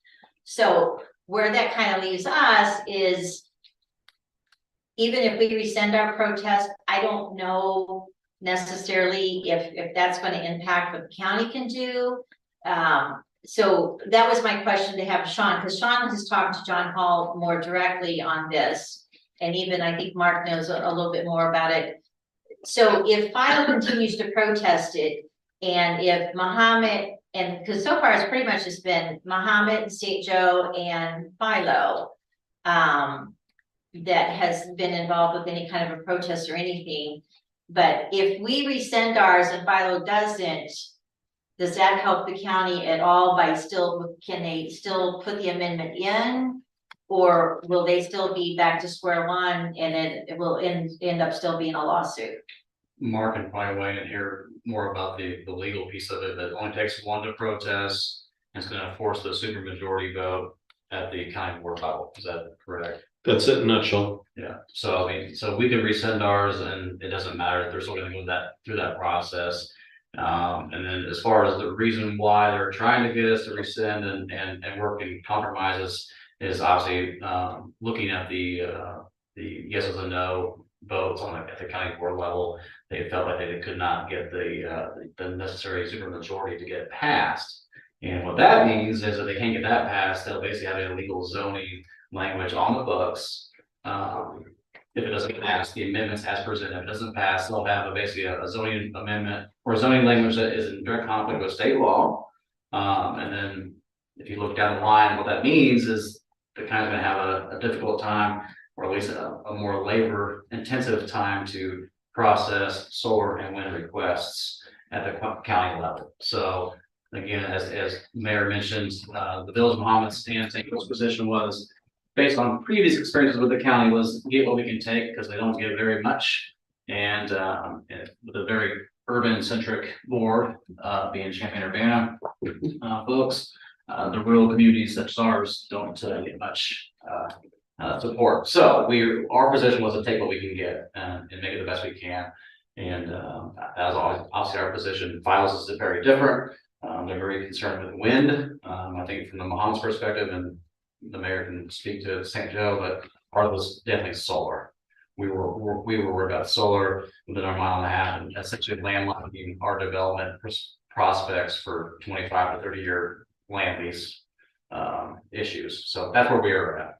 So where that kind of leaves us is, even if we rescind our protest, I don't know necessarily if that's going to impact what the county can do. So that was my question to have Sean, because Sean has talked to John Hall more directly on this. And even I think Mark knows a little bit more about it. So if Philo continues to protest it, and if Muhammad, and because so far it's pretty much just been Muhammad and St. Joe and Philo that has been involved with any kind of a protest or anything. But if we rescind ours and Philo doesn't, does that help the county at all by still, can they still put the amendment in? Or will they still be back to square one and it will end up still being a lawsuit? Mark can probably weigh in here more about the legal piece of it, that it only takes one to protest. And it's gonna force the supermajority vote at the county board level. Is that correct? That's it in a nutshell. Yeah, so I mean, so we can rescind ours and it doesn't matter if they're still gonna go through that process. And then as far as the reason why they're trying to get us to rescind and work in compromises is obviously looking at the yeses and no votes at the county board level. They felt like they could not get the necessary supermajority to get passed. And what that means is if they can't get that passed, they'll basically have a legal zoning language on the books. If it doesn't pass, the amendments as presented, if it doesn't pass, they'll have basically a zoning amendment or zoning language that is in direct conflict with state law. And then if you look down the line, what that means is the county's gonna have a difficult time, or at least a more labor intensive time to process solar and wind requests at the county level. So again, as Mayor mentioned, the Village of Mahomet's and St. Louis position was based on previous experiences with the county was get what we can take because they don't give very much. And with a very urban centric board, being Champaign-Urbana folks, the rural communities such as ours don't get much support. So our position was to take what we can get and make it the best we can. And as always, obviously our position, Files is very different. They're very concerned with wind. I think from the Mahomet's perspective, and the mayor can speak to St. Joe, but part of it was definitely solar. We were worried about solar within our 1.5 miles and essentially landlocking our development prospects for 25 to 30 year land lease issues. So that's where we are at.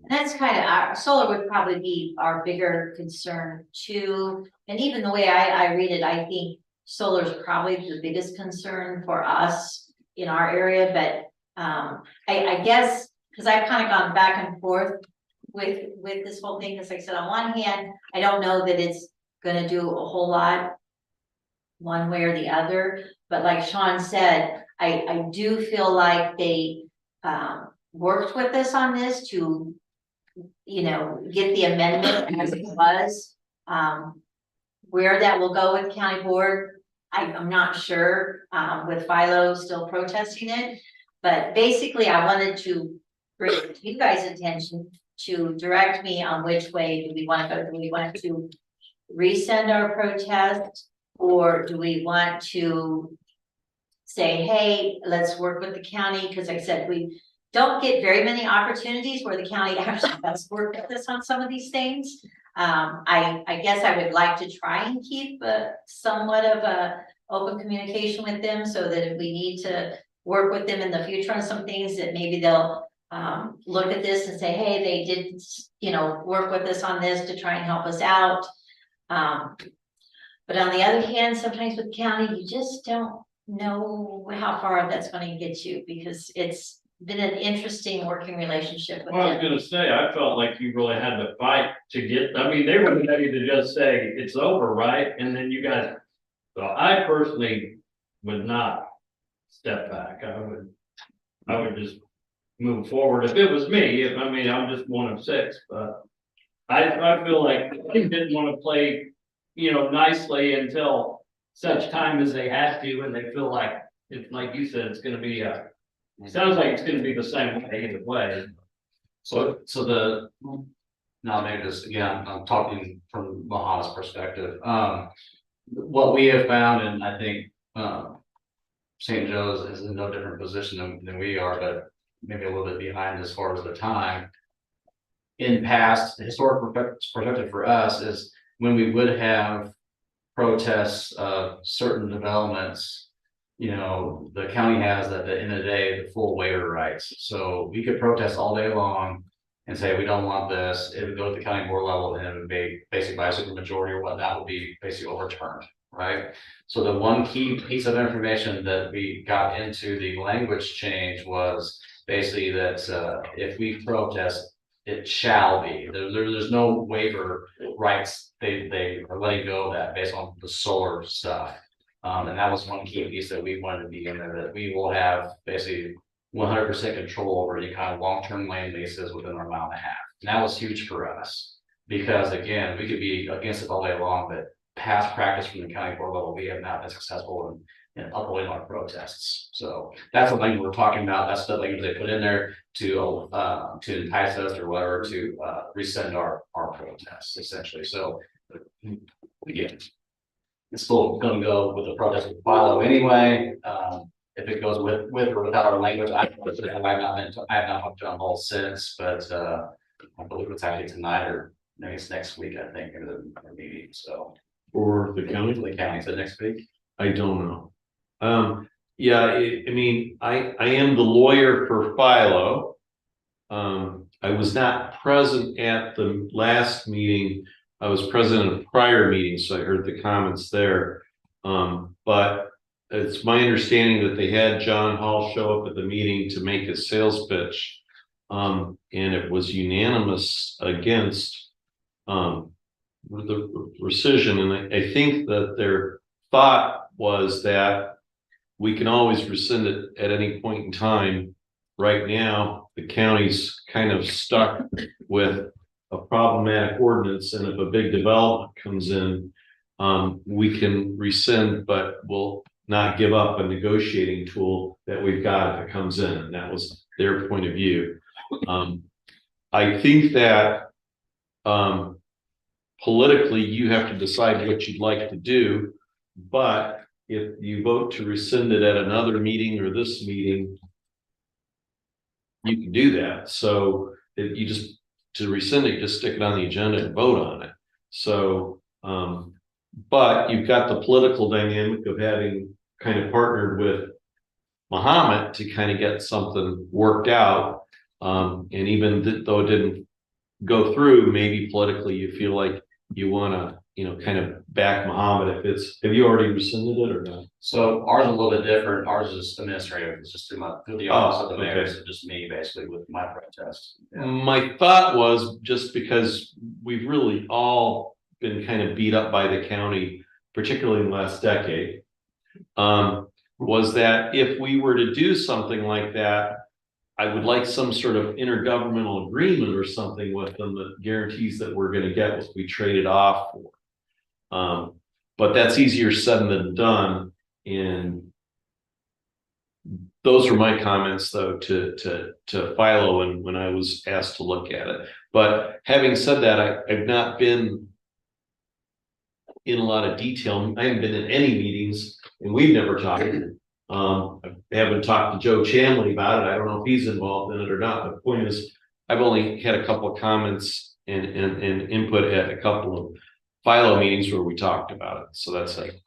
That's kind of, our solar would probably be our bigger concern too. And even the way I read it, I think solar is probably the biggest concern for us in our area, but I guess, because I've kind of gone back and forth with this whole thing, because like I said, on one hand, I don't know that it's gonna do a whole lot one way or the other, but like Sean said, I do feel like they worked with us on this to, you know, get the amendment as it was. Where that will go with county board, I'm not sure, with Philo still protesting it. But basically, I wanted to bring it to you guys' attention to direct me on which way do we want to go. Do we want to resend our protest, or do we want to say, hey, let's work with the county? Because like I said, we don't get very many opportunities where the county actually does work with us on some of these things. I guess I would like to try and keep somewhat of a open communication with them, so that if we need to work with them in the future on some things, that maybe they'll look at this and say, hey, they did, you know, work with us on this to try and help us out. But on the other hand, sometimes with the county, you just don't know how far that's going to get you, because it's been an interesting working relationship with Well, I was them. gonna say, I felt like you really had to fight to get, I mean, they were ready to just say, it's over, right? And then you guys, so I personally would not step back. I would just move forward. If it was me, I mean, I'm just one of 6, but I feel like they didn't want to play, you know, nicely until such time as they had to, and they feel like, it's like you said, it's gonna be sounds like it's gonna be the same way either way. So now maybe just, again, I'm talking from Mahomet's perspective. What we have found, and I think, St. Joe's is in no different position than we are, but maybe a little bit behind as far as the time. In past, the historic perspective for us is when we would have protests of certain developments, you know, the county has at the end of the day, the full waiver rights. So we could protest all day long and say, we don't want this. It would go to the county board level, and it would be basically by a super majority or whatnot would be basically overturned, right? So the one key piece of information that we got into the language change was basically that if we protest, it shall be. There's no waiver rights. They are letting go of that based on the solar stuff. And that was one key piece that we wanted to be in there, that we will have basically 100% control over any kind of long-term land leases within our 1.5 miles. And that was huge for us, because again, we could be against it all day long, but past practice from the county board level, we have not been successful in upholding our protests. So that's the language we're talking about. That's the language they put in there to entice us or whatever to rescind our protests, essentially. So again, it's still gonna go with the protest with Philo anyway. If it goes with or without our language, I have not hooked on hold since, but I believe it's actually tonight or maybe it's next week, I think, in the meeting. So For the for county, the county, so next week. I don't know. Yeah, I mean, I am the lawyer for Philo. I was not present at the last meeting. I was present at a prior meeting, so I heard the comments there. But it's my understanding that they had John Hall show up at the meeting to make a sales pitch. And it was unanimous against the rescission, and I think that their thought was that we can always rescind it at any point in time. Right now, the county's kind of stuck with a problematic ordinance, and if a big development comes in, we can rescind, but we'll not give up a negotiating tool that we've got if it comes in, and that was their point of view. I think that politically, you have to decide what you'd like to do, but if you vote to rescind it at another meeting or this meeting, you can do that. So if you just, to rescind it, just stick it on the agenda and vote on it. So, but you've got the political dynamic of having kind of partnered with Muhammad to kind of get something worked out. And even though it didn't go through, maybe politically you feel like you want to, you know, kind of back Muhammad if it's, have you already rescinded it or not? So ours is a little bit different. Ours is administrative. It's just through the office of the mayor. okay. So just me basically with my protest. Yeah. My thought was just because we've really all been kind of beat up by the county, particularly in the last decade, was that if we were to do something like that, I would like some sort of intergovernmental agreement or something with them that guarantees that we're going to get what we traded off for. But that's easier said than done. And those were my comments, though, to Philo when I was asked to look at it. But having said that, I've not been in a lot of detail. I haven't been in any meetings, and we've never talked. I haven't talked to Joe Chamley about it. I don't know if he's involved in it or not. But the point is, I've only had a couple of comments and input at a couple of Philo meetings where we talked about it. So that's it.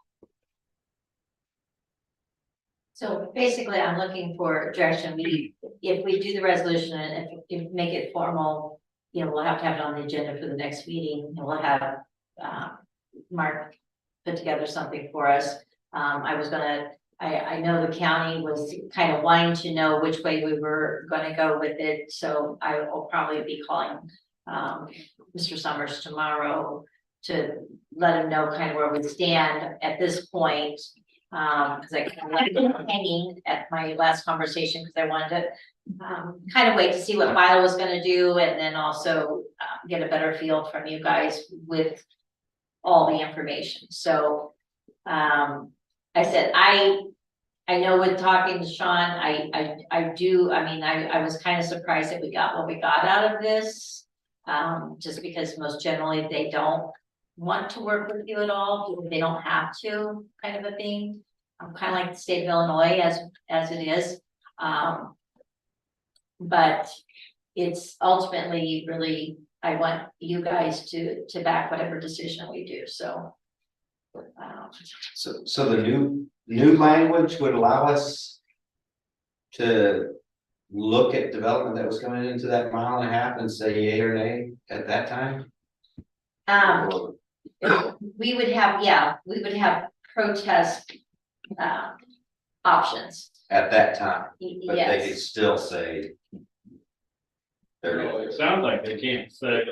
So basically, I'm looking for direction. If we do the resolution and if make it formal, you know, we'll have to have it on the agenda for the next meeting, and we'll have Mark put together something for us. I know the county was kind of wanting to know which way we were going to go with it, so I will probably be calling Mr. Summers tomorrow to let him know kind of where we stand at this point. Because I kind of left it hanging at my last conversation because I wanted to kind of wait to see what Philo was going to do, and then also get a better feel from you guys with all the information. So I said, I know with talking to Sean, I was kind of surprised that we got what we got out of this. Just because most generally they don't want to work with you at all, they don't have to, kind of a thing. Kind of like the state of Illinois as it is. But it's ultimately really, I want you guys to back whatever decision we do, so. So the new language would allow us to look at development that was coming into that 1.5 miles and say yay or nay at that time? We would have protest options. At that time, but they could Yes, still say. Well, it sounds like they can't say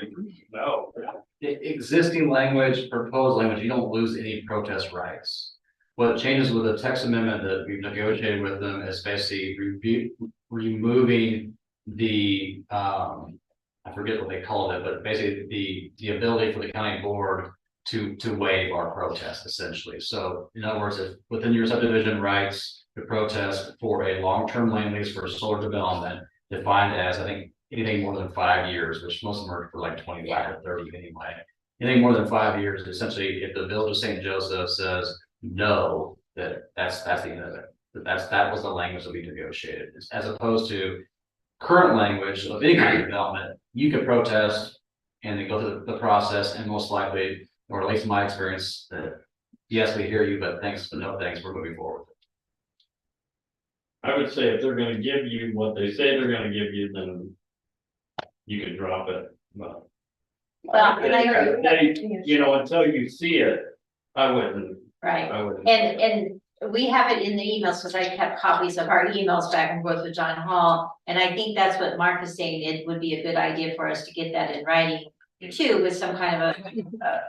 no. Existing language, proposed language, you don't lose any protest rights. What changes with the text amendment that we've negotiated with them is basically removing the, I forget what they called it, but basically the ability for the county board to waive our protest essentially. So in other words, if within your subdivision rights to protest for a long-term land lease for solar development, defined as, I think, anything more than 5 years, which most of them are for like 25 or 30 anyway. Anything more than 5 years, essentially, if the Village of St. Joseph says no, that's the end of it. That was the language that we negotiated, as opposed to current language of any kind of development. You could protest and then go through the process, and most likely, or at least in my experience, that yes, we hear you, but thanks, but no thanks, we're moving forward. I would say if they're gonna give you what they say they're gonna give you, then you can drop it, but. Well, and I agree with that. You know, until you see it, I wouldn't, Right, I wouldn't. and we have it in the emails, because I kept copies of our emails back and forth with John Hall. And I think that's what Mark is saying, it would be a good idea for us to get that in writing too, with some kind of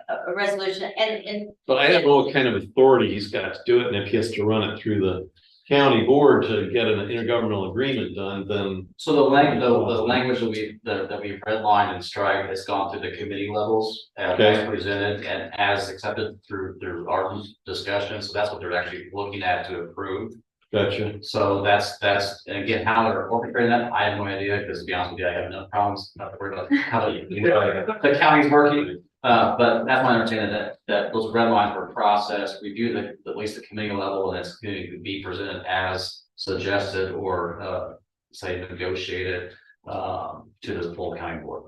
a resolution, and But I don't know what kind of authority he's got to do it, and if he has to run it through the county board to get an intergovernmental agreement done, then. So the language that we redlined and strike has gone through the committee levels. Okay. As presented and as accepted through our discussion, so that's what they're actually looking at to approve. Gotcha. So that's, and again, how they're orchestrating that, I have no idea, because to be honest with you, I have enough problems, not to worry about how the county's working. But that's my understanding that those red lines were processed, reviewed at least the committee level, and it's going to be presented as suggested or, say negotiated, to the full county board.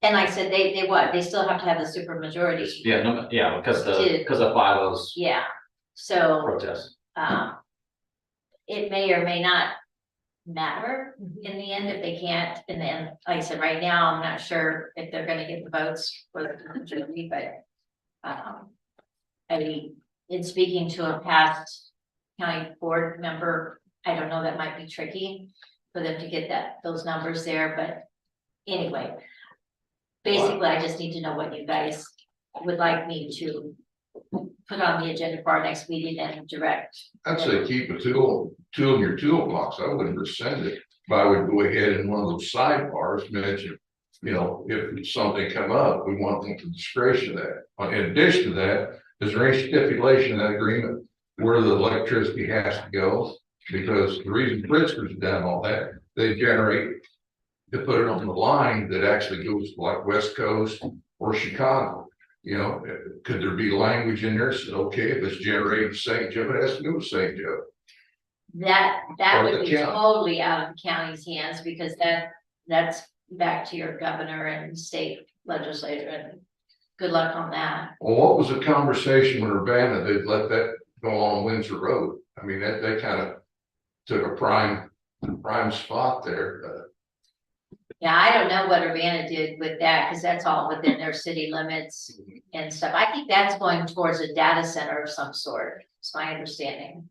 I said, they still have to have the super majority. Yeah, because of bylaws Yeah, so, protest. it may or may not matter in the end if they can't, and then, like I said, right now, I'm not sure if they're gonna get the votes for the majority, but. I mean, in speaking to a past county board member, I don't know, that might be tricky for them to get those numbers there, but anyway. Basically, I just need to know what you guys would like me to put on the agenda for our next meeting and direct. I'd say keep a tool in your toolbox. I wouldn't rescind it, but I would go ahead and one of those sidebars mention, you know, if something come up, we want them to discretion that. In addition to that, is there any stipulation in that agreement where the electricity has to go? Because the reason Pritzker's done all that, they generate to put it on the line that actually goes to like West Coast or Chicago. You know, could there be language in there said, okay, if it's generated St. Joe, it has to go to St. Joe. That Or would the be county. totally out of the county's hands, because that's back to your governor and state legislature, and good luck on that. Well, what was the conversation with Urbana? They'd let that go on Windsor Road. I mean, they kind of took a prime spot there. Yeah, I don't know what Urbana did with that, because that's all within their city limits and stuff. I think that's going towards a data center of some sort, it's my understanding.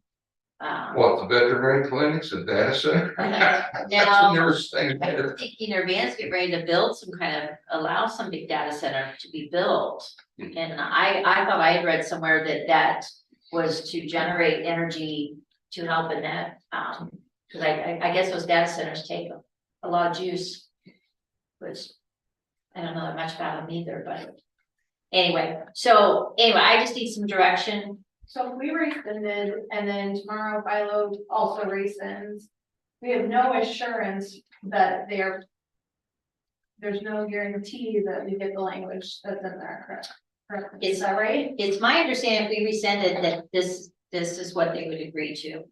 What, the veterinary clinics and data center? That's a newer thing. I'm thinking Urbana's getting ready to build some kind of, allow some big data center to be built. And I thought I had read somewhere that was to generate energy to help in that. Cause I guess those data centers take a lot of juice. Which I don't know that much about them either, but anyway, I just need some direction. So if we rescinded and then tomorrow Philo also rescinds, we have no assurance that there's no guarantee that we get the language that's in there, correct? Is that right? It's my understanding if we rescinded that this is what they would agree to.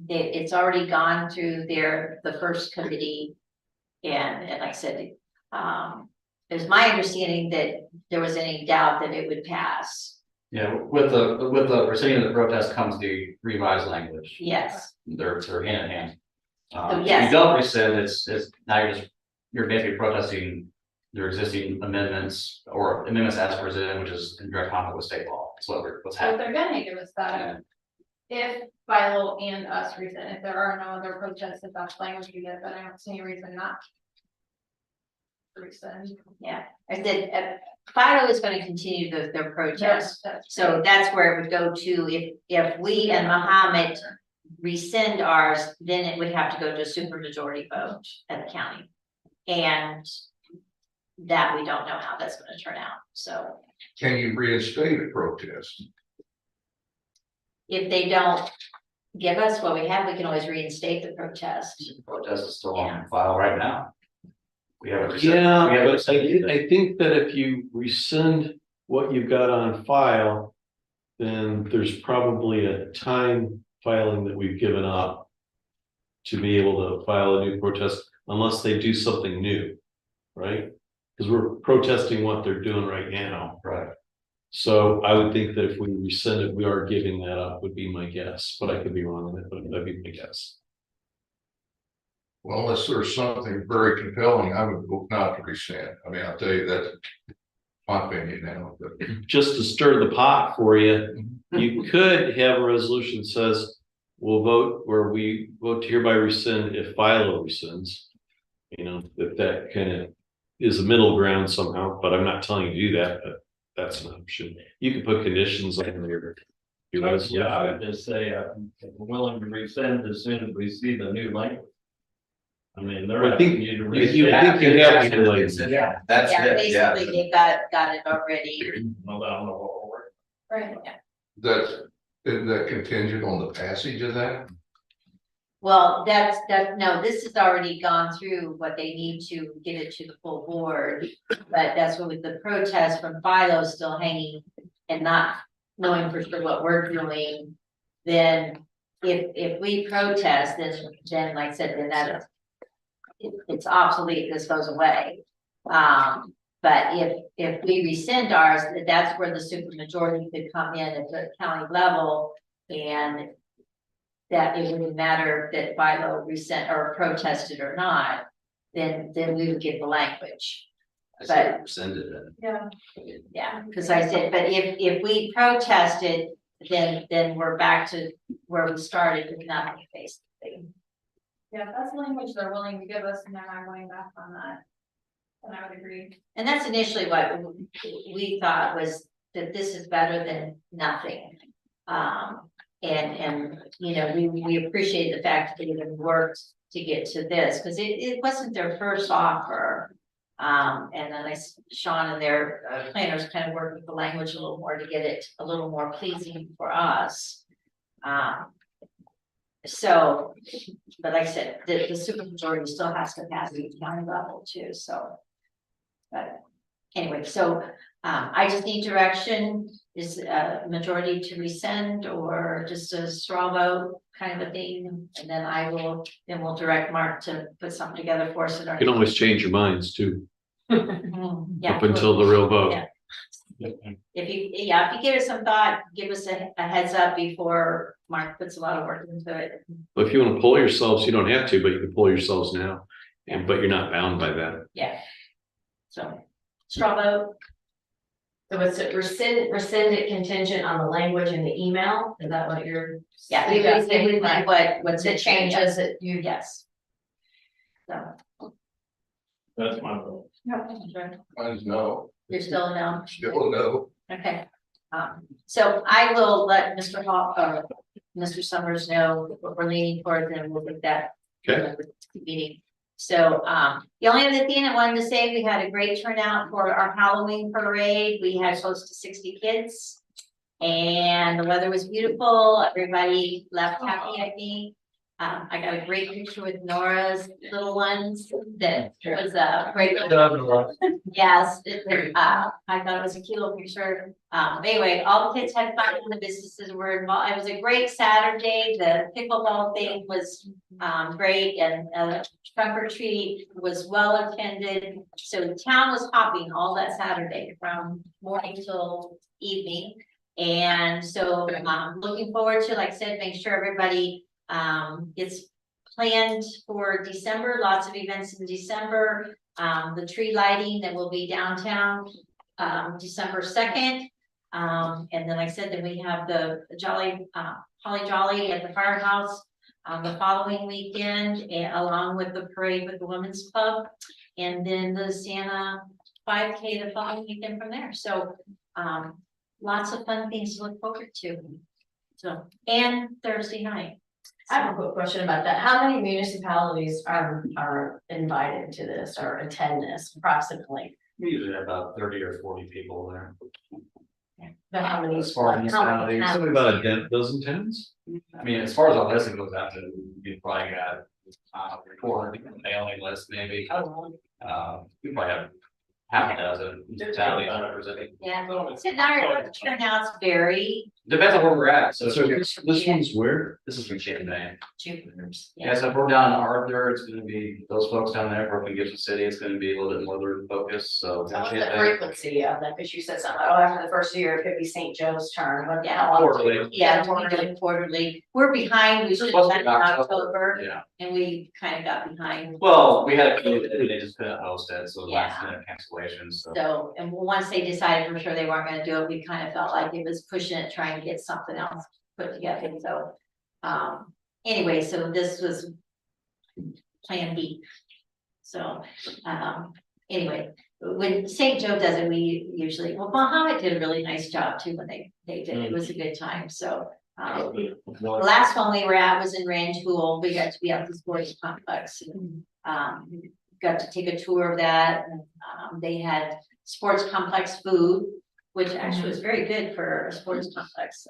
It's already gone through the first committee. And like I said, it's my understanding that there was any doubt that it would pass. Yeah, with the rescinding of the protest comes the revised language. Yes, They're hand in hand. If yes. you don't rescind, it's now you're basically protesting their existing amendments or amendments as presented, which is in direct conflict with state law. That's what's So if happening. they're gonna give us that, if Philo and us rescind, if there are no other protests, if that's language we get, then I don't see any reason not. To rescind. Yeah, I said, Fido is gonna continue their protest. That's- So that's where it would go to, if we and Mohammed rescind ours, then it would have to go to a supermajority vote at the county. And that we don't know how that's gonna turn out, so Can you reinstate a protest? if they don't give us what we have, we can always reinstate the protest. The protest is still on file right now. We haven't rescinded. Yeah, we haven't but rescinded it. I think that if you rescind what you've got on file, then there's probably a time filing that we've given up to be able to file a new protest unless they do something new, right? Because we're protesting what they're doing right now. Right. So I would think that if we rescind it, we are giving that up, would be my guess, but I could be wrong on it, but that'd be my guess. Well, unless there's something very compelling, I would vote not to rescind. I mean, I'll tell you, that's my opinion now, but. Just to stir the pot for you, you could have a resolution that says, we'll vote, where we vote to hereby rescind if Philo rescinds. You know, if that kind of is a middle ground somehow, but I'm not telling you to do that, but that's an option. You can put conditions on there. Yeah, I would just say, I'm willing to rescind as soon as we see the new language. I mean, they're I think asking you to if you rescind. think you have to, like, Yeah. That's Yeah, it, yeah. basically, they got it already. Well, I don't know what will work. Right. Isn't that contingent on the passage of that? Well, no, this has already gone through what they need to get it to the full board. But that's what with the protest from Philo still hanging and not knowing for sure what we're doing. Then if we protest, then like I said, then that it's obsolete, this goes away. But if we rescind ours, that's where the supermajority could come in at the county level, and that it wouldn't matter that Philo rescind or protested or not, then we would get the language. I said rescinded it. Yeah. Yeah, because I said, but if we protested, then we're back to where we started with nothing, basically. Yeah, if that's the language they're willing to give us, and they're not going back on that, then I would agree. And that's initially what we thought was that this is better than nothing. And you know, we appreciate the fact that they even worked to get to this, because it wasn't their first offer. And then Sean and their planners kind of worked with the language a little more to get it a little more pleasing for us. So, but like I said, the supermajority still has to pass the county level too, so. But anyway, so I just need direction, is a majority to rescind or just a straw vote kind of a thing? And then we'll direct Mark to put something together for us. You can always change your minds too, Yeah. up until the real vote. Yeah. If you give us some thought, give us a heads up before Mark puts a lot of work into it. But if you want to pull yourselves, you don't have to, but you can pull yourselves now, but you're not bound by that. Yeah. So, straw vote. So it's a rescind it contingent on the language in the email, is that what you're? Yeah, suggesting? it would be what's The it changes. changes that you, Yes. So, That's my vote. Mine's no, you're still a no? still no. Okay. So I will let Mr. Hall, or Mr. Summers know what we're leaning towards, and we'll get that. Okay. Meeting. So, the only other thing I wanted to say, we had a great turnout for our Halloween parade. We had close to 60 kids. And the weather was beautiful. Everybody left happy, I think. I got a great picture with Nora's little ones. That was a great. Yes, I thought it was a cute little picture. Anyway, all the kids had fun and the businesses were involved. It was a great Saturday. The pickleball thing was great, and trunk or treat was well attended. So the town was hopping all that Saturday from morning till evening. And so looking forward to, like I said, make sure everybody gets planned for December, lots of events in December. The tree lighting that will be downtown December 2nd. And then like I said, then we have the Jolly Holly Jolly at the firehouse the following weekend, and along with the parade with the women's club, and then the Santa 5K the following weekend from there. So lots of fun things to look forward to. So, and Thursday night. I have a quick question about that. How many municipalities are invited to this or attend this approximately? We usually have about 30 or 40 people there. But how many? As far as municipalities, how Something many- about a dozen towns? I mean, as far as our listing goes out to, you probably got 400 mailing list maybe. We probably have half a dozen municipalities representing. Yeah, so our turnout's vary. Depends on where we're at, so. So this one's where? This is from Champaign. Jupiter's. Yeah, so if we're down in Arthur, it's gonna be those folks down there, if we're in Gibson City, it's gonna be a little bit northern focused, so. What's the Champaign- frequency of that? Because you said something, like, oh, after the first year, it could be St. Joe's turn, but Yeah. how often? Quarterly. Yeah, we're doing quarterly. We're behind. We should have Supposed to done be it in October, October Yeah, and we kind of got behind. well, we had a community, they just couldn't host it, so last Yeah. minute cancellations, so. So, and once they decided for sure they weren't gonna do it, we kind of felt like it was pushing it, trying to get something else put together, so. Anyway, so this was Plan B. So, anyway, when St. Joe does it, we usually, well, Mohammed did a really nice job too when they did, it was a good time, so. The last one we were at was in Rantoul, we got to be at the sports complex. And, got to take a tour of that, and, they had sports complex food, which actually was very good for a sports complex.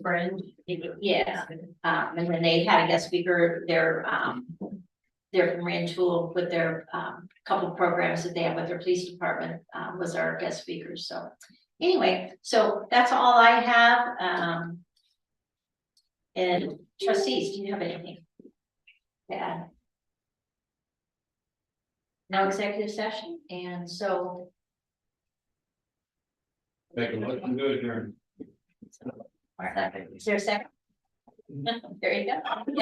Friend. Yeah, and then they had a guest speaker, they're from Rantoul with their, couple of programs that they have with their police department, was our guest speaker, so. Anyway, so that's all I have, and trustees, do you have anything? Yeah. No executive session, and so. Make a motion to adjourn. Is there a second? There you go. Yeah.